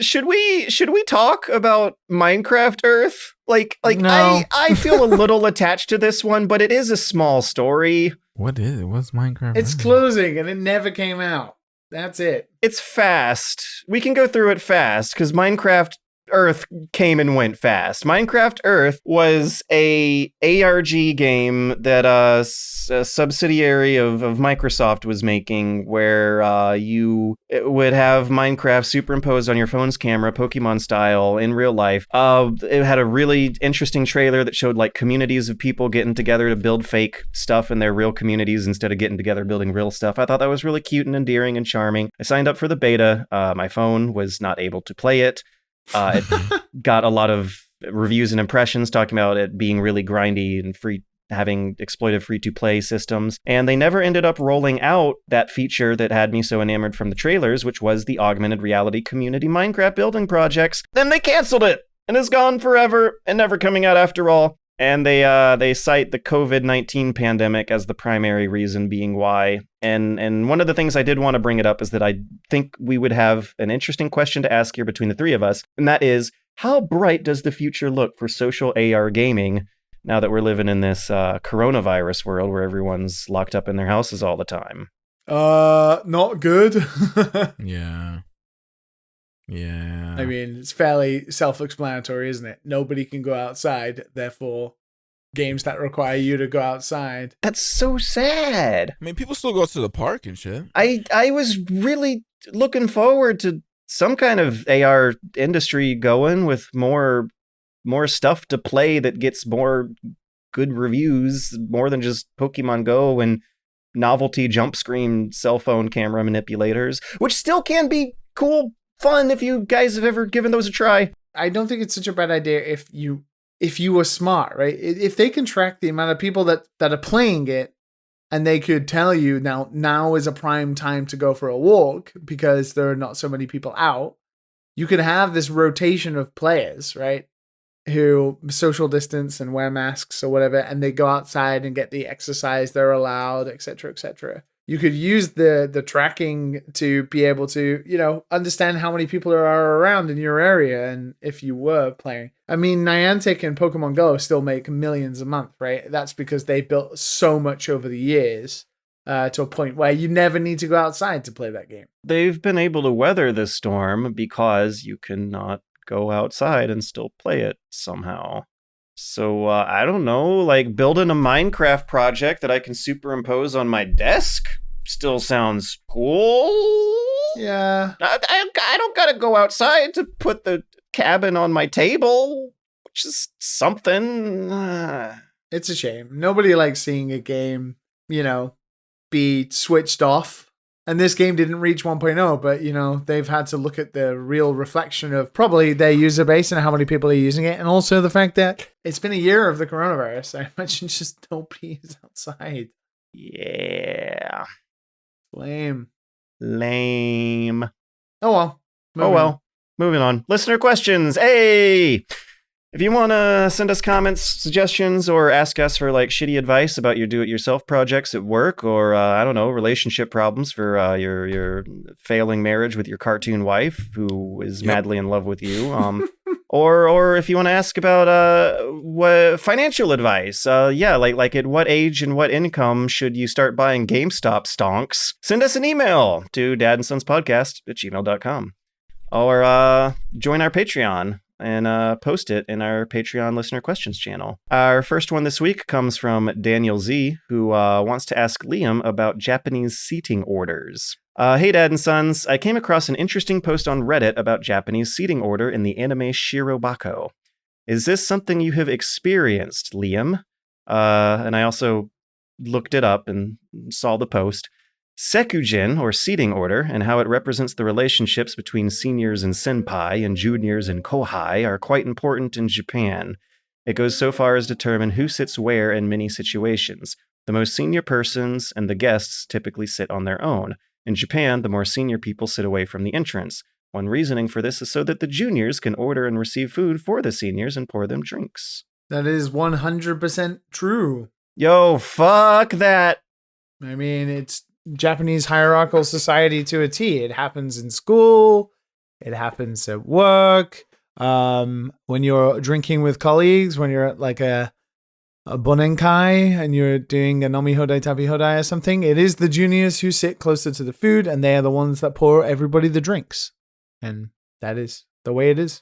should we talk about Minecraft Earth? Like No. I feel a little attached to this one, but it is a small story. What is it? What's Minecraft? It's closing and it never came out. That's it. It's fast. We can go through it fast because Minecraft Earth came and went fast. Minecraft Earth was a ARG game that a subsidiary of Microsoft was making, where you would have Minecraft superimposed on your phone's camera, Pokemon style, in real life. It had a really interesting trailer that showed like communities of people getting together to build fake stuff in their real communities instead of getting together building real stuff. I thought that was really cute and endearing and charming. I signed up for the beta. My phone was not able to play it. It got a lot of reviews and impressions talking about it being really grindy and free, having exploitive free-to-play systems. And they never ended up rolling out that feature that had me so enamored from the trailers, which was the augmented reality community Minecraft building projects. Then they canceled it, and it's gone forever and never coming out after all. And they cite the COVID-19 pandemic as the primary reason being why. And one of the things I did want to bring it up is that I think we would have an interesting question to ask here between the three of us. And that is, how bright does the future look for social AR gaming now that we're living in this coronavirus world where everyone's locked up in their houses all the time? Not good. Yeah. I mean, it's fairly self-explanatory, isn't it? Nobody can go outside, therefore, games that require you to go outside. That's so sad. I mean, people still go to the park and shit. I was really looking forward to some kind of AR industry going with more stuff to play that gets more good reviews, more than just Pokemon Go and novelty jump screen cell phone camera manipulators, which still can be cool, fun if you guys have ever given those a try. I don't think it's such a bad idea if you were smart, right? If they can track the amount of people that are playing it, and they could tell you now is a prime time to go for a walk because there are not so many people out, you could have this rotation of players, right? Who social distance and wear masks or whatever, and they go outside and get the exercise they're allowed, etc., etc. you could use the tracking to be able to, understand how many people are around in your area. And if you were playing, I mean, Niantic and Pokemon Go still make millions a month, right? That's because they built so much over the years to a point where you never need to go outside to play that game. They've been able to weather this storm because you cannot go outside and still play it somehow. So, I don't know, like building a Minecraft project that I can superimpose on my desk still sounds cool. Yeah. I don't gotta go outside to put the cabin on my table, which is something. It's a shame. Nobody likes seeing a game, be switched off. And this game didn't reach 1.0, but, they've had to look at the real reflection of probably their user base and how many people are using it. And also the fact that it's been a year of the coronavirus. I imagine just nobody is outside. Yeah. Lame. Oh, well. Moving on. Listener questions. Hey! If you want to send us comments, suggestions, or ask us for like shitty advice about your do-it-yourself projects at work, or I don't know, relationship problems for your failing marriage with your cartoon wife who is madly in love with you, or if you want to ask about what financial advice, like at what age and what income should you start buying GameStop stonks? Send us an email to dadandsonspodcast@gmail.com, or join our Patreon and post it in our Patreon listener questions channel. Our first one this week comes from Daniel Z, who wants to ask Liam about Japanese seating orders. Hey, Dad and Sons, I came across an interesting post on Reddit about Japanese seating order in the anime Shirobako. Is this something you have experienced, Liam? And I also looked it up and saw the post. Sekujin, or seating order, and how it represents the relationships between seniors and senpai and juniors and kohai are quite important in Japan. It goes so far as to determine who sits where in many situations. The most senior persons and the guests typically sit on their own. In Japan, the more senior people sit away from the entrance. One reasoning for this is so that the juniors can order and receive food for the seniors and pour them drinks. That is 100% true. Yo, fuck that. I mean, it's Japanese hierarchical society to a T. It happens in school. It happens at work. When you're drinking with colleagues, when you're at like a bonenkai and you're doing a nomi hodai tabi hodai or something, it is the juniors who sit closer to the food and they are the ones that pour everybody the drinks. And that is the way it is.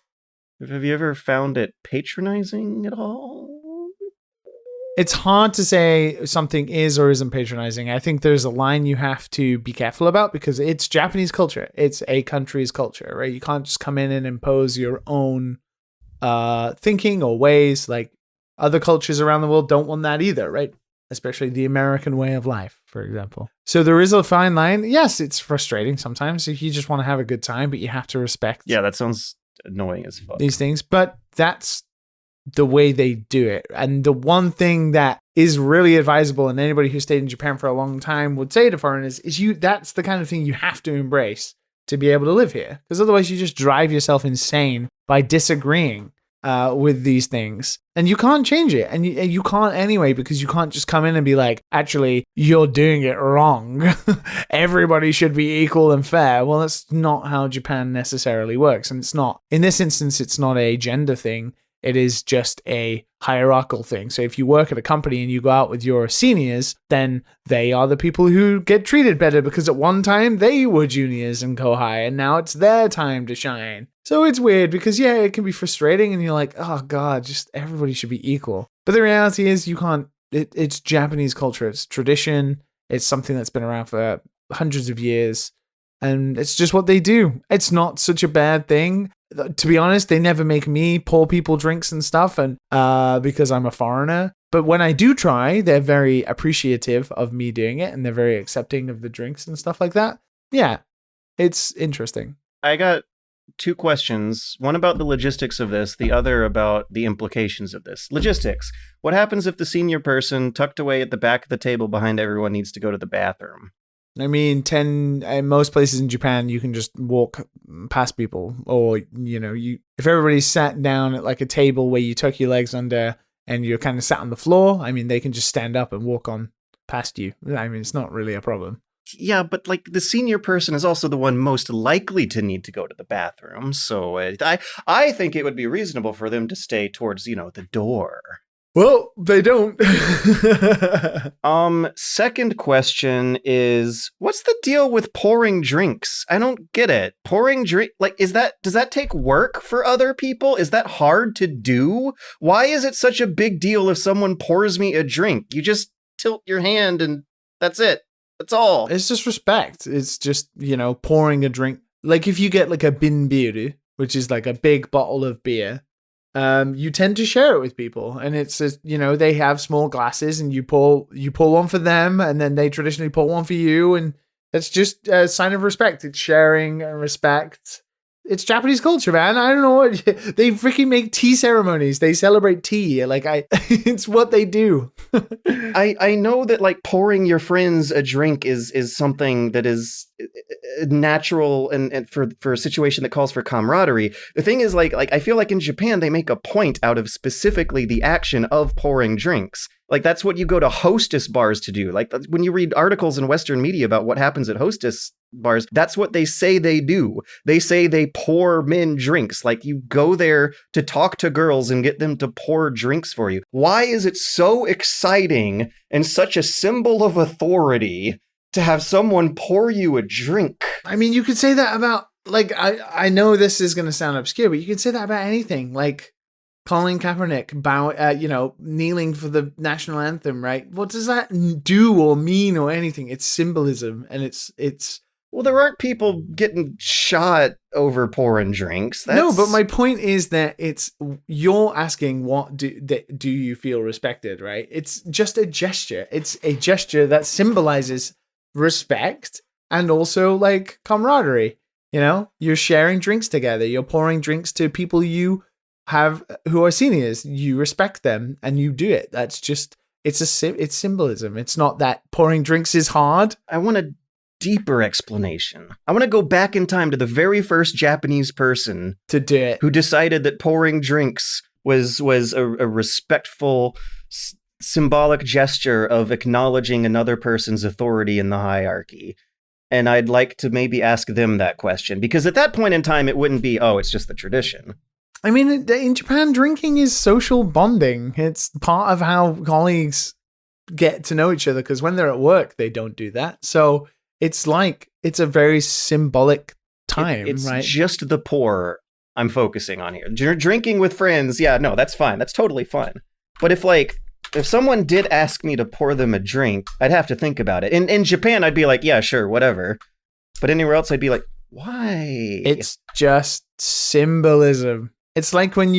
Have you ever found it patronizing at all? It's hard to say something is or isn't patronizing. I think there's a line you have to be careful about because it's Japanese culture. It's a country's culture, right? You can't just come in and impose your own thinking or ways. Like other cultures around the world don't want that either, right? Especially the American way of life, for example. So there is a fine line. Yes, it's frustrating sometimes if you just want to have a good time, but you have to respect. Yeah, that sounds annoying as fuck. These things, but that's the way they do it. And the one thing that is really advisable, and anybody who stayed in Japan for a long time would say to foreigners, is that's the kind of thing you have to embrace to be able to live here. Because otherwise you just drive yourself insane by disagreeing with these things. And you can't change it. And you can't anyway, because you can't just come in and be like, actually, you're doing it wrong. Everybody should be equal and fair. Well, that's not how Japan necessarily works. And it's not, in this instance, it's not a gender thing. It is just a hierarchical thing. So if you work at a company and you go out with your seniors, then they are the people who get treated better because at one time they were juniors and kohai and now it's their time to shine. So it's weird because, yeah, it can be frustrating and you're like, oh God, just everybody should be equal. But the reality is you can't, it's Japanese culture. It's tradition. It's something that's been around for hundreds of years. And it's just what they do. It's not such a bad thing. To be honest, they never make me pour people drinks and stuff, and because I'm a foreigner. But when I do try, they're very appreciative of me doing it, and they're very accepting of the drinks and stuff like that. Yeah, it's interesting. I got two questions. One about the logistics of this, the other about the implications of this. Logistics. What happens if the senior person tucked away at the back of the table behind everyone needs to go to the bathroom? I mean, in most places in Japan, you can just walk past people, or if everybody's sat down at like a table where you tuck your legs under and you're kind of sat on the floor, I mean, they can just stand up and walk on past you. I mean, it's not really a problem. Yeah, but like the senior person is also the one most likely to need to go to the bathroom. So I think it would be reasonable for them to stay towards, the door. Well, they don't. Second question is, what's the deal with pouring drinks? I don't get it. Pouring drink, like, does that take work for other people? Is that hard to do? Why is it such a big deal if someone pours me a drink? You just tilt your hand and that's it. That's all. It's just respect. It's just, pouring a drink. Like if you get like a bin beer, which is like a big bottle of beer, you tend to share it with people, and it's just, they have small glasses, and you pour one for them, and then they traditionally pour one for you, and that's just a sign of respect. It's sharing and respect. It's Japanese culture, man. I don't know what they freaking make tea ceremonies. They celebrate tea. Like it's what they do. I know that like pouring your friends a drink is something that is natural and for a situation that calls for camaraderie. The thing is like I feel like in Japan they make a point out of specifically the action of pouring drinks. Like that's what you go to hostess bars to do. Like when you read articles in Western media about what happens at hostess bars, that's what they say they do. They say they pour men drinks. Like you go there to talk to girls and get them to pour drinks for you. Why is it so exciting and such a symbol of authority to have someone pour you a drink? I mean, you could say that about, like, I know this is going to sound obscure, but you could say that about anything. Like Colin Kaepernick kneeling for the national anthem, right? What does that do or mean or anything? It's symbolism, and it's. Well, there aren't people getting shot over pouring drinks. No, but my point is that you're asking what do you feel respected, right? It's just a gesture. It's a gesture that symbolizes respect and also like camaraderie. You're sharing drinks together. You're pouring drinks to people you have who are seniors. You respect them and you do it. That's just it's symbolism. It's not that pouring drinks is hard. I want a deeper explanation. I want to go back in time to the very first Japanese person to do it, who decided that pouring drinks was a respectful symbolic gesture of acknowledging another person's authority in the hierarchy. And I'd like to maybe ask them that question, because at that point in time it wouldn't be, it's just the tradition. I mean, in Japan, drinking is social bonding. It's part of how colleagues get to know each other, because when they're at work, they don't do that. So it's a very symbolic time, it's right? Just the pour I'm focusing on here. Drinking with friends, yeah, no, that's fine. That's totally fine. But if someone did ask me to pour them a drink, I'd have to think about it. In Japan, I'd be like, yeah, sure, whatever. But anywhere else, I'd be like, why? It's just symbolism. It's like when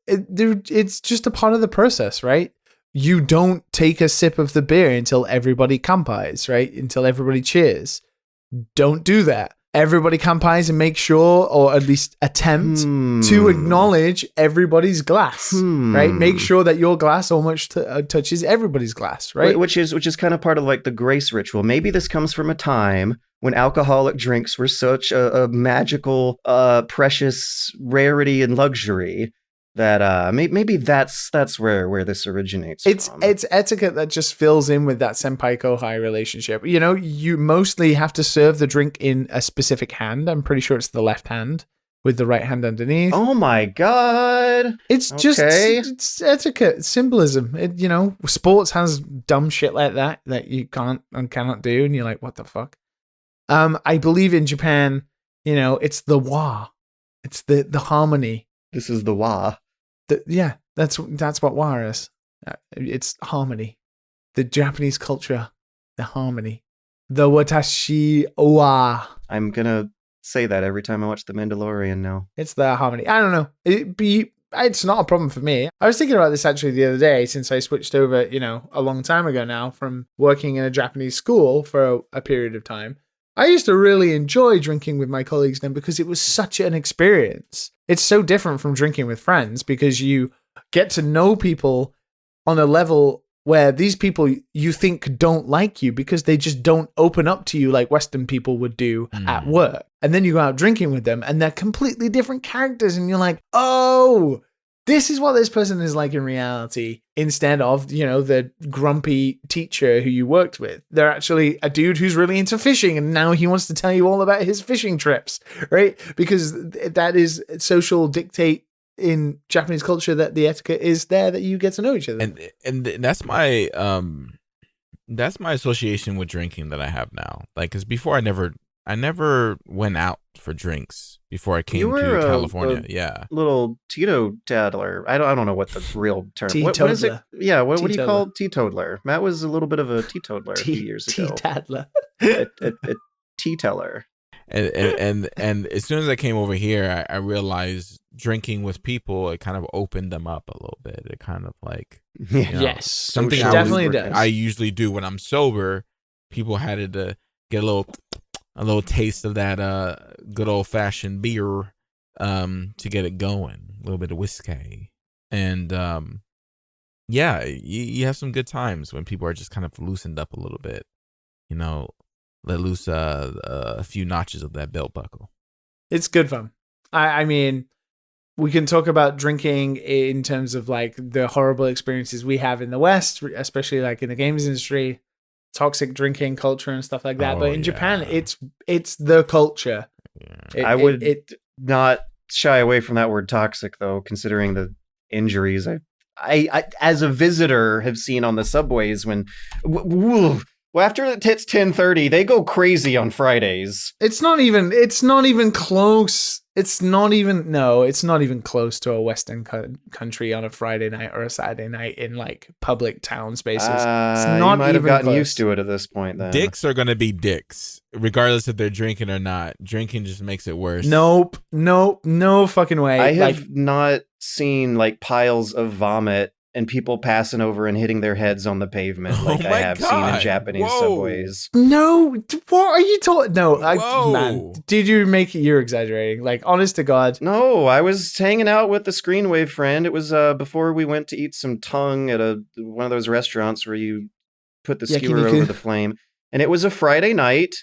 it's just a part of the process, right? You don't take a sip of the beer until everybody kanpais, right? Until everybody cheers. Don't do that. Everybody kanpais and make sure, or at least attempt to acknowledge everybody's glass, right? Make sure that your glass almost touches everybody's glass, right? Which is kind of part of like the grace ritual. Maybe this comes from a time when alcoholic drinks were such a magical, precious rarity and luxury that maybe that's where this originates from. It's etiquette that just fills in with that senpai kohai relationship. You mostly have to serve the drink in a specific hand. I'm pretty sure it's the left hand with the right hand underneath. Oh my god! It's just it's etiquette, it's symbolism. Sports has dumb shit like that you can't and cannot do, and you're like, what the fuck? I believe in Japan, it's the wa, it's the harmony. This is the wa. That's what wa is. It's harmony. The Japanese culture, the harmony. The watashi wa. I'm gonna say that every time I watch The Mandalorian now. It's the harmony. I don't know. It's not a problem for me. I was thinking about this actually the other day, since I switched over, a long time ago now, from working in a Japanese school for a period of time. I used to really enjoy drinking with my colleagues then, because it was such an experience. It's so different from drinking with friends, because you get to know people on a level where these people you think don't like you because they just don't open up to you like Western people would do at work. And then you go out drinking with them and they're completely different characters, and you're like, oh, this is what this person is like in reality, instead of, the grumpy teacher who you worked with. They're actually a dude who's really into fishing, and now he wants to tell you all about his fishing trips, right? Because that is social dictate in Japanese culture, that the etiquette is there, that you get to know each other. And that's my association with drinking that I have now. Like, because before I never went out for drinks before I came to California. Yeah, little teetotaler. I don't know what the real term. What is it? Yeah, what do you call teetotaler? Matt was a little bit of a teetotaler a few years ago. Teetotaler. a teeteller. And as soon as I came over here, I realized drinking with people, it kind of opened them up a little bit. It kind of like, yes, something definitely does. I usually do when I'm sober. People had to get a little taste of that good old fashioned beer to get it going, a little bit of whiskey, and you have some good times when people are just kind of loosened up a little bit, let loose a few notches of that belt buckle. It's good fun. I mean, we can talk about drinking in terms of like the horrible experiences we have in the West, especially like in the games industry, toxic drinking culture and stuff like that. But in Japan, it's the culture. Yeah. I would not shy away from that word toxic, though, considering the injuries I as a visitor have seen on the subways when after it hits 10:30, they go crazy on Fridays. It's not even close. It's not even close to a Western country on a Friday night or a Saturday night in like public town spaces. It's not you might have gotten close. used to it at this point. Then dicks are gonna be dicks, regardless if they're drinking or not. Drinking just makes it worse. Nope, no fucking way. I have not seen like piles of vomit and people passing over and hitting their heads on the pavement like I have seen in Japanese subways. No, what are you talking? No, man, did you make it? You're exaggerating. Like, honest to God. No, I was hanging out with the Screenwave friend. It was before we went to eat some tongue at one of those restaurants where you put the skewer over the flame. And it was a Friday night.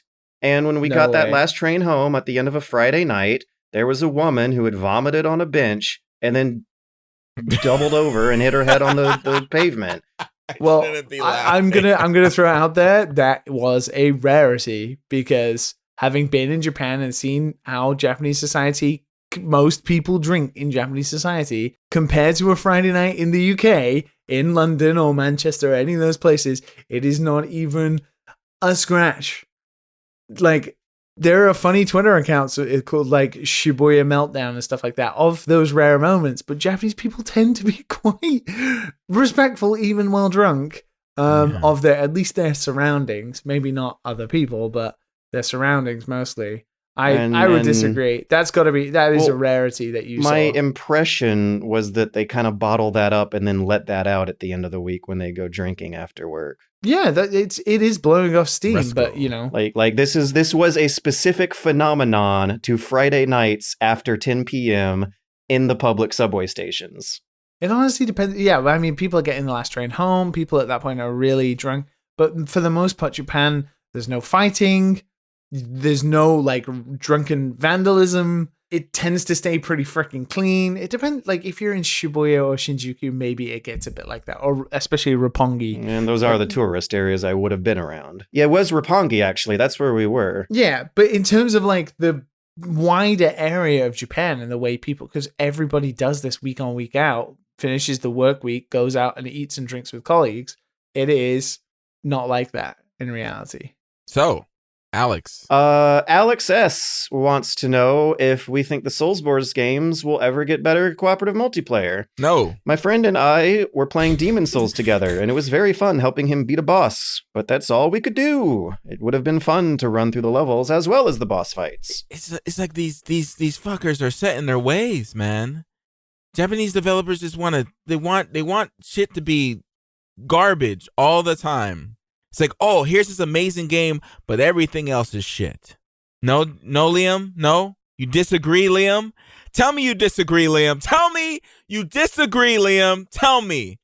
And when we got that last train home at the end of a Friday night, there was a woman who had vomited on a bench and then doubled over and hit her head on the pavement. Well, I'm gonna throw it out there. That was a rarity, because having been in Japan and seen how Japanese society, most people drink in Japanese society, compared to a Friday night in the UK, in London or Manchester or any of those places, it is not even a scratch. Like, there are funny Twitter accounts called like Shibuya Meltdown and stuff like that of those rare moments, but Japanese people tend to be quite respectful even while drunk of at least their surroundings. Maybe not other people, but their surroundings mostly. I would disagree. That is a rarity that you saw. My impression was that they kind of bottle that up and then let that out at the end of the week when they go drinking after work. Yeah, it is blowing off steam, but like this was a specific phenomenon to Friday nights after 10 p.m. in the public subway stations. It honestly depends. Yeah, I mean, people are getting the last train home. People at that point are really drunk, but for the most part, Japan, there's no fighting. There's no like drunken vandalism. It tends to stay pretty freaking clean. It depends. Like, if you're in Shibuya or Shinjuku, maybe it gets a bit like that, or especially Roppongi. And those are the tourist areas I would have been around. Yeah, it was Roppongi, actually. That's where we were. Yeah, but in terms of like the wider area of Japan and the way people, because everybody does this week on, week out, finishes the work week, goes out and eats and drinks with colleagues. It is not like that in reality. So, Alex. Alex S. wants to know if we think the Soulsborne games will ever get better cooperative multiplayer. No. My friend and I were playing Demon Souls together, and it was very fun helping him beat a boss. But that's all we could do. It would have been fun to run through the levels as well as the boss fights. It's like these fuckers are set in their ways, man. Japanese developers just want shit to be garbage all the time. It's like, oh, here's this amazing game, but everything else is shit. No, Liam? No? You disagree, Liam? Tell me you disagree, Liam. Tell me you disagree, Liam. Tell me.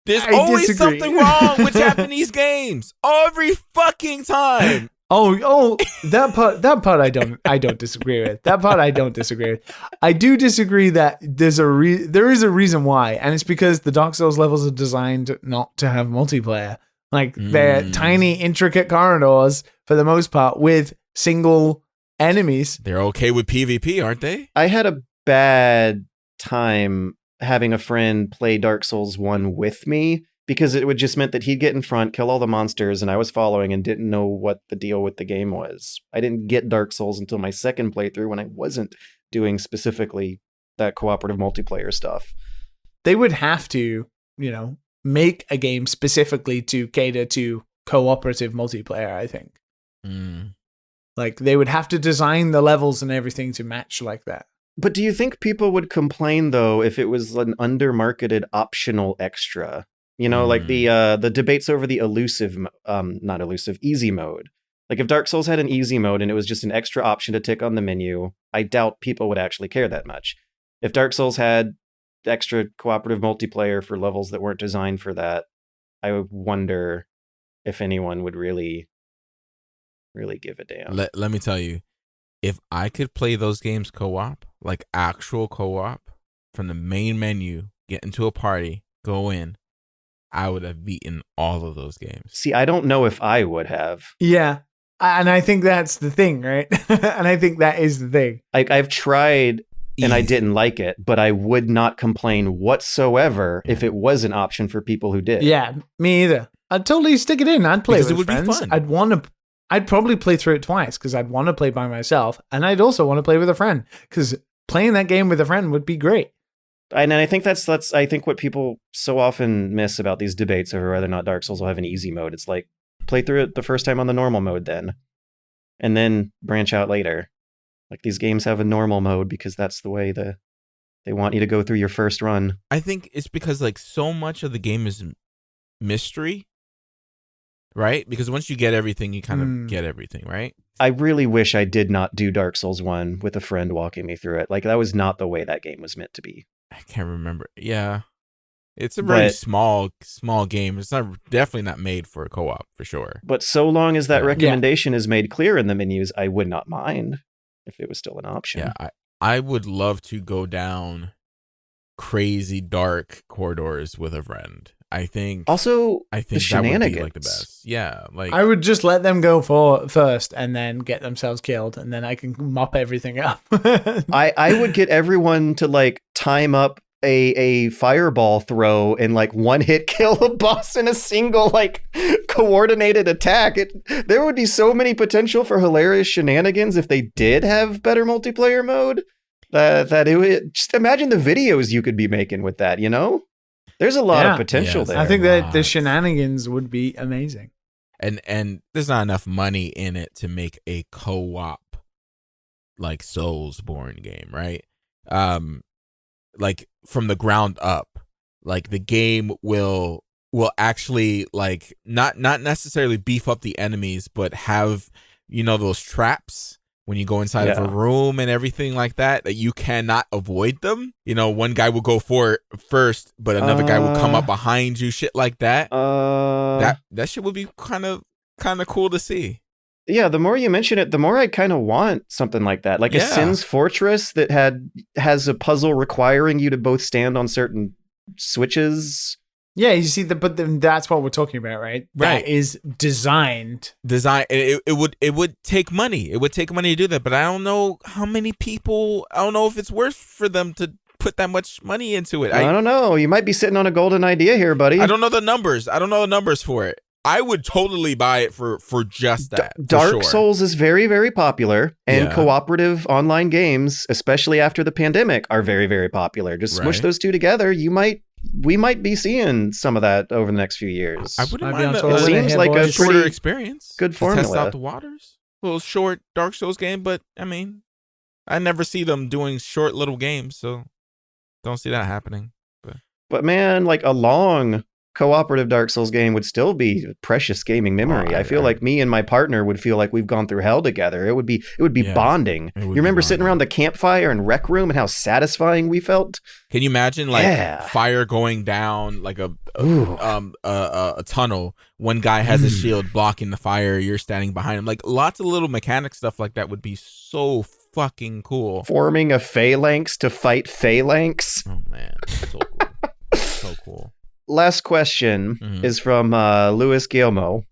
There's always something wrong with Japanese games. Every fucking time. That part I don't disagree with. That part I don't disagree with. I do disagree that there is a reason why, and it's because the Dark Souls levels are designed not to have multiplayer. Like they're tiny, intricate corridors for the most part with single enemies. They're okay with PvP, aren't they? I had a bad time having a friend play Dark Souls 1 with me, because it would just meant that he'd get in front, kill all the monsters, and I was following and didn't know what the deal with the game was. I didn't get Dark Souls until my second playthrough when I wasn't doing specifically that cooperative multiplayer stuff. They would have to, make a game specifically to cater to cooperative multiplayer, I think. Like, they would have to design the levels and everything to match like that. But do you think people would complain, though, if it was an undermarketed optional extra? Like the debates over the easy mode. Like if Dark Souls had an easy mode and it was just an extra option to tick on the menu, I doubt people would actually care that much. If Dark Souls had extra cooperative multiplayer for levels that weren't designed for that, I would wonder if anyone would really give a damn. Let me tell you, if I could play those games co-op, like actual co-op, from the main menu, get into a party, go in, I would have beaten all of those games. See, I don't know if I would have. Yeah. And I think that's the thing, right? And I think that is the thing. I've tried and I didn't like it, but I would not complain whatsoever if it was an option for people who did. Yeah, me either. I'd totally stick it in. I'd play because with it would friends. be fun. I'd probably play through it twice because I'd want to play by myself, and I'd also want to play with a friend because playing that game with a friend would be great. And I think that's I think what people so often miss about these debates over whether or not Dark Souls will have an easy mode. It's like, play through it the first time on the normal mode then, and then branch out later. Like, these games have a normal mode because that's the way they want you to go through your first run. I think it's because like so much of the game is mystery, right? Because once you get everything, you kind of get everything, right? I really wish I did not do Dark Souls 1 with a friend walking me through it. Like, that was not the way that game was meant to be. I can't remember. Yeah. It's a very small game. It's definitely not made for a co-op, for sure. But so long as that recommendation is made clear in the menus, I would not mind if it was still an option. Yeah, I would love to go down crazy dark corridors with a friend. I think the that shenanigans would be like the best. Yeah, like I would just let them go first and then get themselves killed, and then I can mop everything up. I would get everyone to like time up a fireball throw and like one hit kill a boss in a single like coordinated attack. There would be so many potential for hilarious shenanigans if they did have better multiplayer mode. That it would, just imagine the videos you could be making with that. There's a lot of potential there. I think that the shenanigans would be amazing. And there's not enough money in it to make a co-op like Soulsborne game, right? Like from the ground up, like the game will actually like not necessarily beef up the enemies, but have those traps when you go inside of a room and everything like that you cannot avoid them. One guy will go for it first, but another guy will come up behind you, shit like that. That shit would be kind of cool to see. Yeah, the more you mention it, the more I kind of want something like that. Like a Sin's Fortress that has a puzzle requiring you to both stand on certain switches. Yeah, you see, but then that's what we're talking about, right? Right. That is designed. It would take money. It would take money to do that, but I don't know how many people. I don't know if it's worth for them to put that much money into it. I don't know. You might be sitting on a golden idea here, buddy. I don't know the numbers. For it. I would totally buy it for just that. Dark Souls is very, very popular, and cooperative online games, especially after the pandemic, are very, very popular. Just smush those two together. We might be seeing some of that over the next few years. I wouldn't mind that. It seems like a shorter experience. Good formula. Test out the waters. A little short Dark Souls game, but I mean, I never see them doing short little games, so don't see that happening. But man, like a long cooperative Dark Souls game would still be precious gaming memory. I feel like me and my partner would feel like we've gone through hell together. It would be bonding. You remember sitting around the campfire and Rec Room and how satisfying we felt? Can you imagine fire going down like a tunnel? One guy has a shield blocking the fire. You're standing behind him. Like lots of little mechanic stuff like that would be so fucking cool. Forming a phalanx to fight phalanx. Oh man, so cool. So cool. Last question is from Luis Guillermo.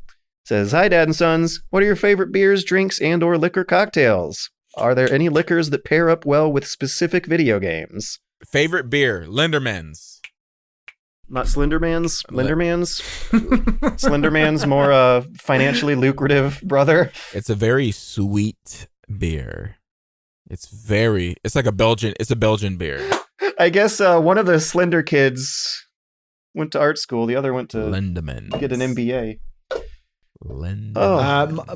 Says, "Hi, Dad and Sons. What are your favorite beers, drinks, and or liquor cocktails? Are there any liquors that pair up well with specific video games?" Favorite beer, Linderman's. Not Slenderman's? Linderman's? Slenderman's more financially lucrative brother. It's a very sweet beer. It's like a Belgian beer. I guess one of the Slender kids went to art school. The other went to Lindemann. Get an MBA.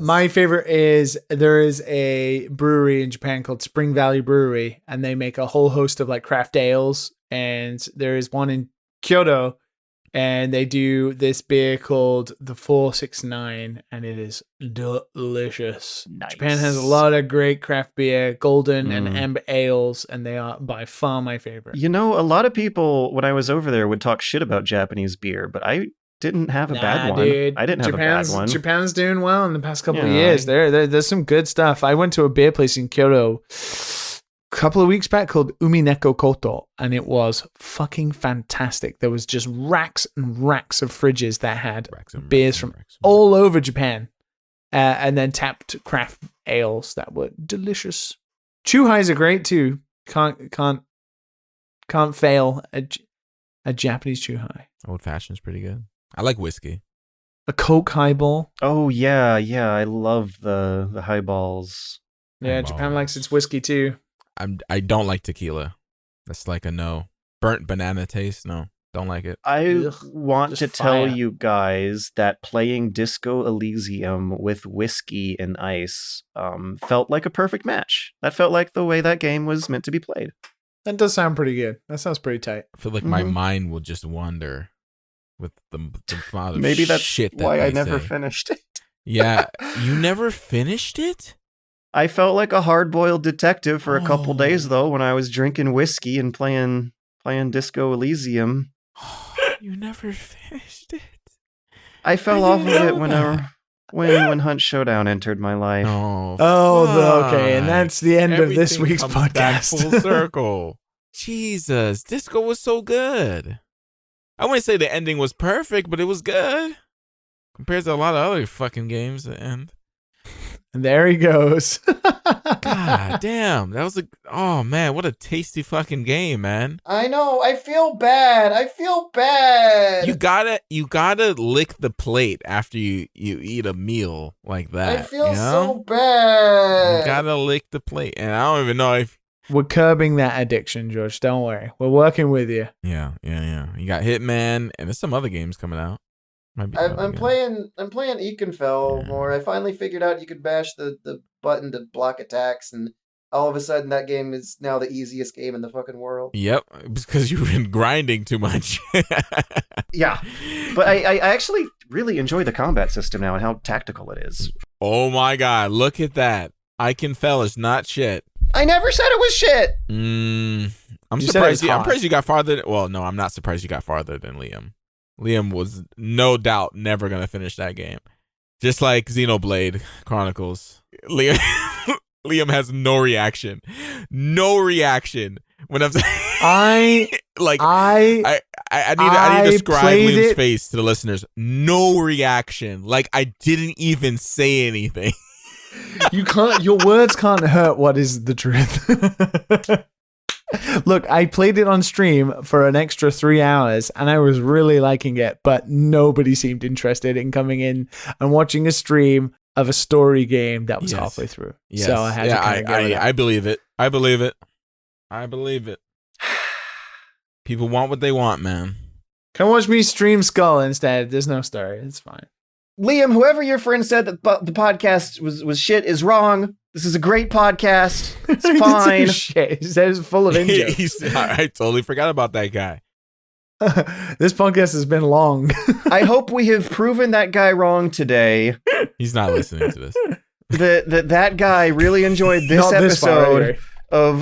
My favorite is there is a brewery in Japan called Spring Valley Brewery, and they make a whole host of like craft ales. And there is one in Kyoto, and they do this beer called the 469, and it is delicious. Nice. Japan has a lot of great craft beer, golden and amber ales, and they are by far my favorite. You know, a lot of people when I was over there would talk shit about Japanese beer, but I didn't have a bad one. Dude, I didn't have a bad one. Japan's doing well in the past couple of years. There's some good stuff. I went to a beer place in Kyoto a couple of weeks back called Umineko Koto, and it was fucking fantastic. There was just racks and racks of fridges that had beers from all over Japan, and then tapped craft ales that were delicious. Chuhais are great too. Can't fail a Japanese chuhai. Old fashioned's pretty good. I like whiskey. A Coke highball. Oh yeah. I love the highballs. Yeah, Japan likes its whiskey too. I don't like tequila. That's like a no. Burnt banana taste. No, don't like it. I want to tell you guys that playing Disco Elysium with whiskey and ice felt like a perfect match. That felt like the way that game was meant to be played. That does sound pretty good. That sounds pretty tight. I feel like my mind will just wander with the amount of Maybe that's shit that why I never say. finished it. Yeah, you never finished it? I felt like a hard-boiled detective for a couple days, though, when I was drinking whiskey and playing Disco Elysium. You never finished it? I fell off of it when Hunt Showdown entered my life. Okay, and that's the end of this week's podcast. Full circle. Jesus, Disco was so good. I wouldn't say the ending was perfect, but it was good compared to a lot of other fucking games at the end. And there he goes. God damn. That was oh man, what a tasty fucking game, man. I know. I feel bad. You gotta lick the plate after you eat a meal like that. I feel so bad. You gotta lick the plate. And I don't even know if we're curbing that addiction, George. Don't worry. We're working with you. Yeah. You got Hitman and there's some other games coming out. I'm playing Ekenfell more. I finally figured out you could bash the button to block attacks, and all of a sudden that game is now the easiest game in the fucking world. Yep, because you've been grinding too much. Yeah, but I actually really enjoy the combat system now and how tactical it is. Oh my god, look at that. Ekenfell is not shit. I never said it was shit. I'm surprised you got farther. Well, no, I'm not surprised you got farther than Liam. Liam was no doubt never going to finish that game. Just like Xenoblade Chronicles. Liam has no reaction. No reaction. When I need to describe Liam's face to the listeners. No reaction. Like I didn't even say anything. Your words can't hurt what is the truth. Look, I played it on stream for an extra 3 hours and I was really liking it, but nobody seemed interested in coming in and watching a stream of a story game that was halfway through. Yes. So I had to I believe it. I believe it. People want what they want, man. Come watch me stream Skul instead. There's no story. It's fine. Liam, whoever your friend said that the podcast was shit is wrong. This is a great podcast. It's fine. Shit. He said it's full of in-jokes. I totally forgot about that guy. This podcast has been long. I hope we have proven that guy wrong today. He's not listening to this. That guy really enjoyed this Not this far, episode anyway.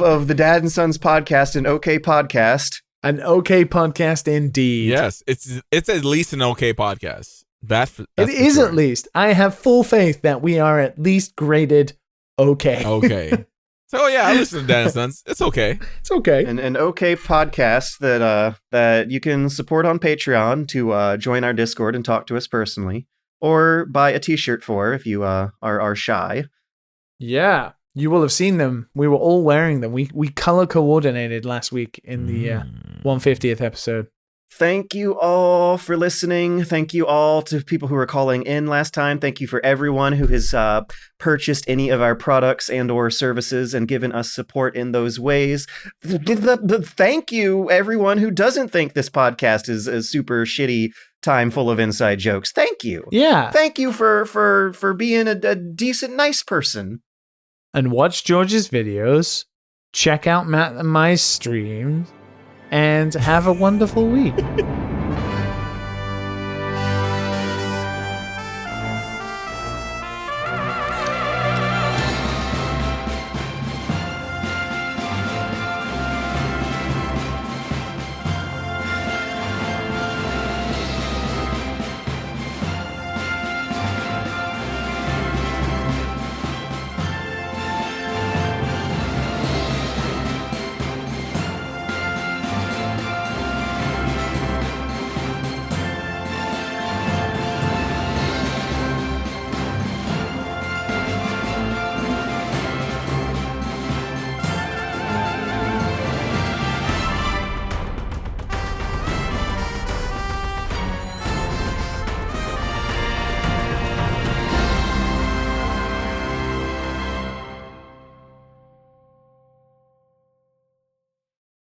of the Dad and Sons podcast, an okay podcast. An okay podcast indeed. Yes, it's at least an okay podcast. That's It is for sure. at least. I have full faith that we are at least graded okay. Okay. So yeah, I listen to Dad and Sons. It's okay. It's okay. An okay podcast that you can support on Patreon to join our Discord and talk to us personally, or buy a T-shirt for if you are shy. Yeah. You will have seen them. We were all wearing them. We color coordinated last week in the 150th episode. Thank you all for listening. Thank you all to people who were calling in last time. Thank you for everyone who has purchased any of our products and or services and given us support in those ways. Thank you, everyone who doesn't think this podcast is a super shitty time full of inside jokes. Thank you. Yeah. Thank you for being a decent, nice person. And watch George's videos. Check out Matt and my streams. And have a wonderful week.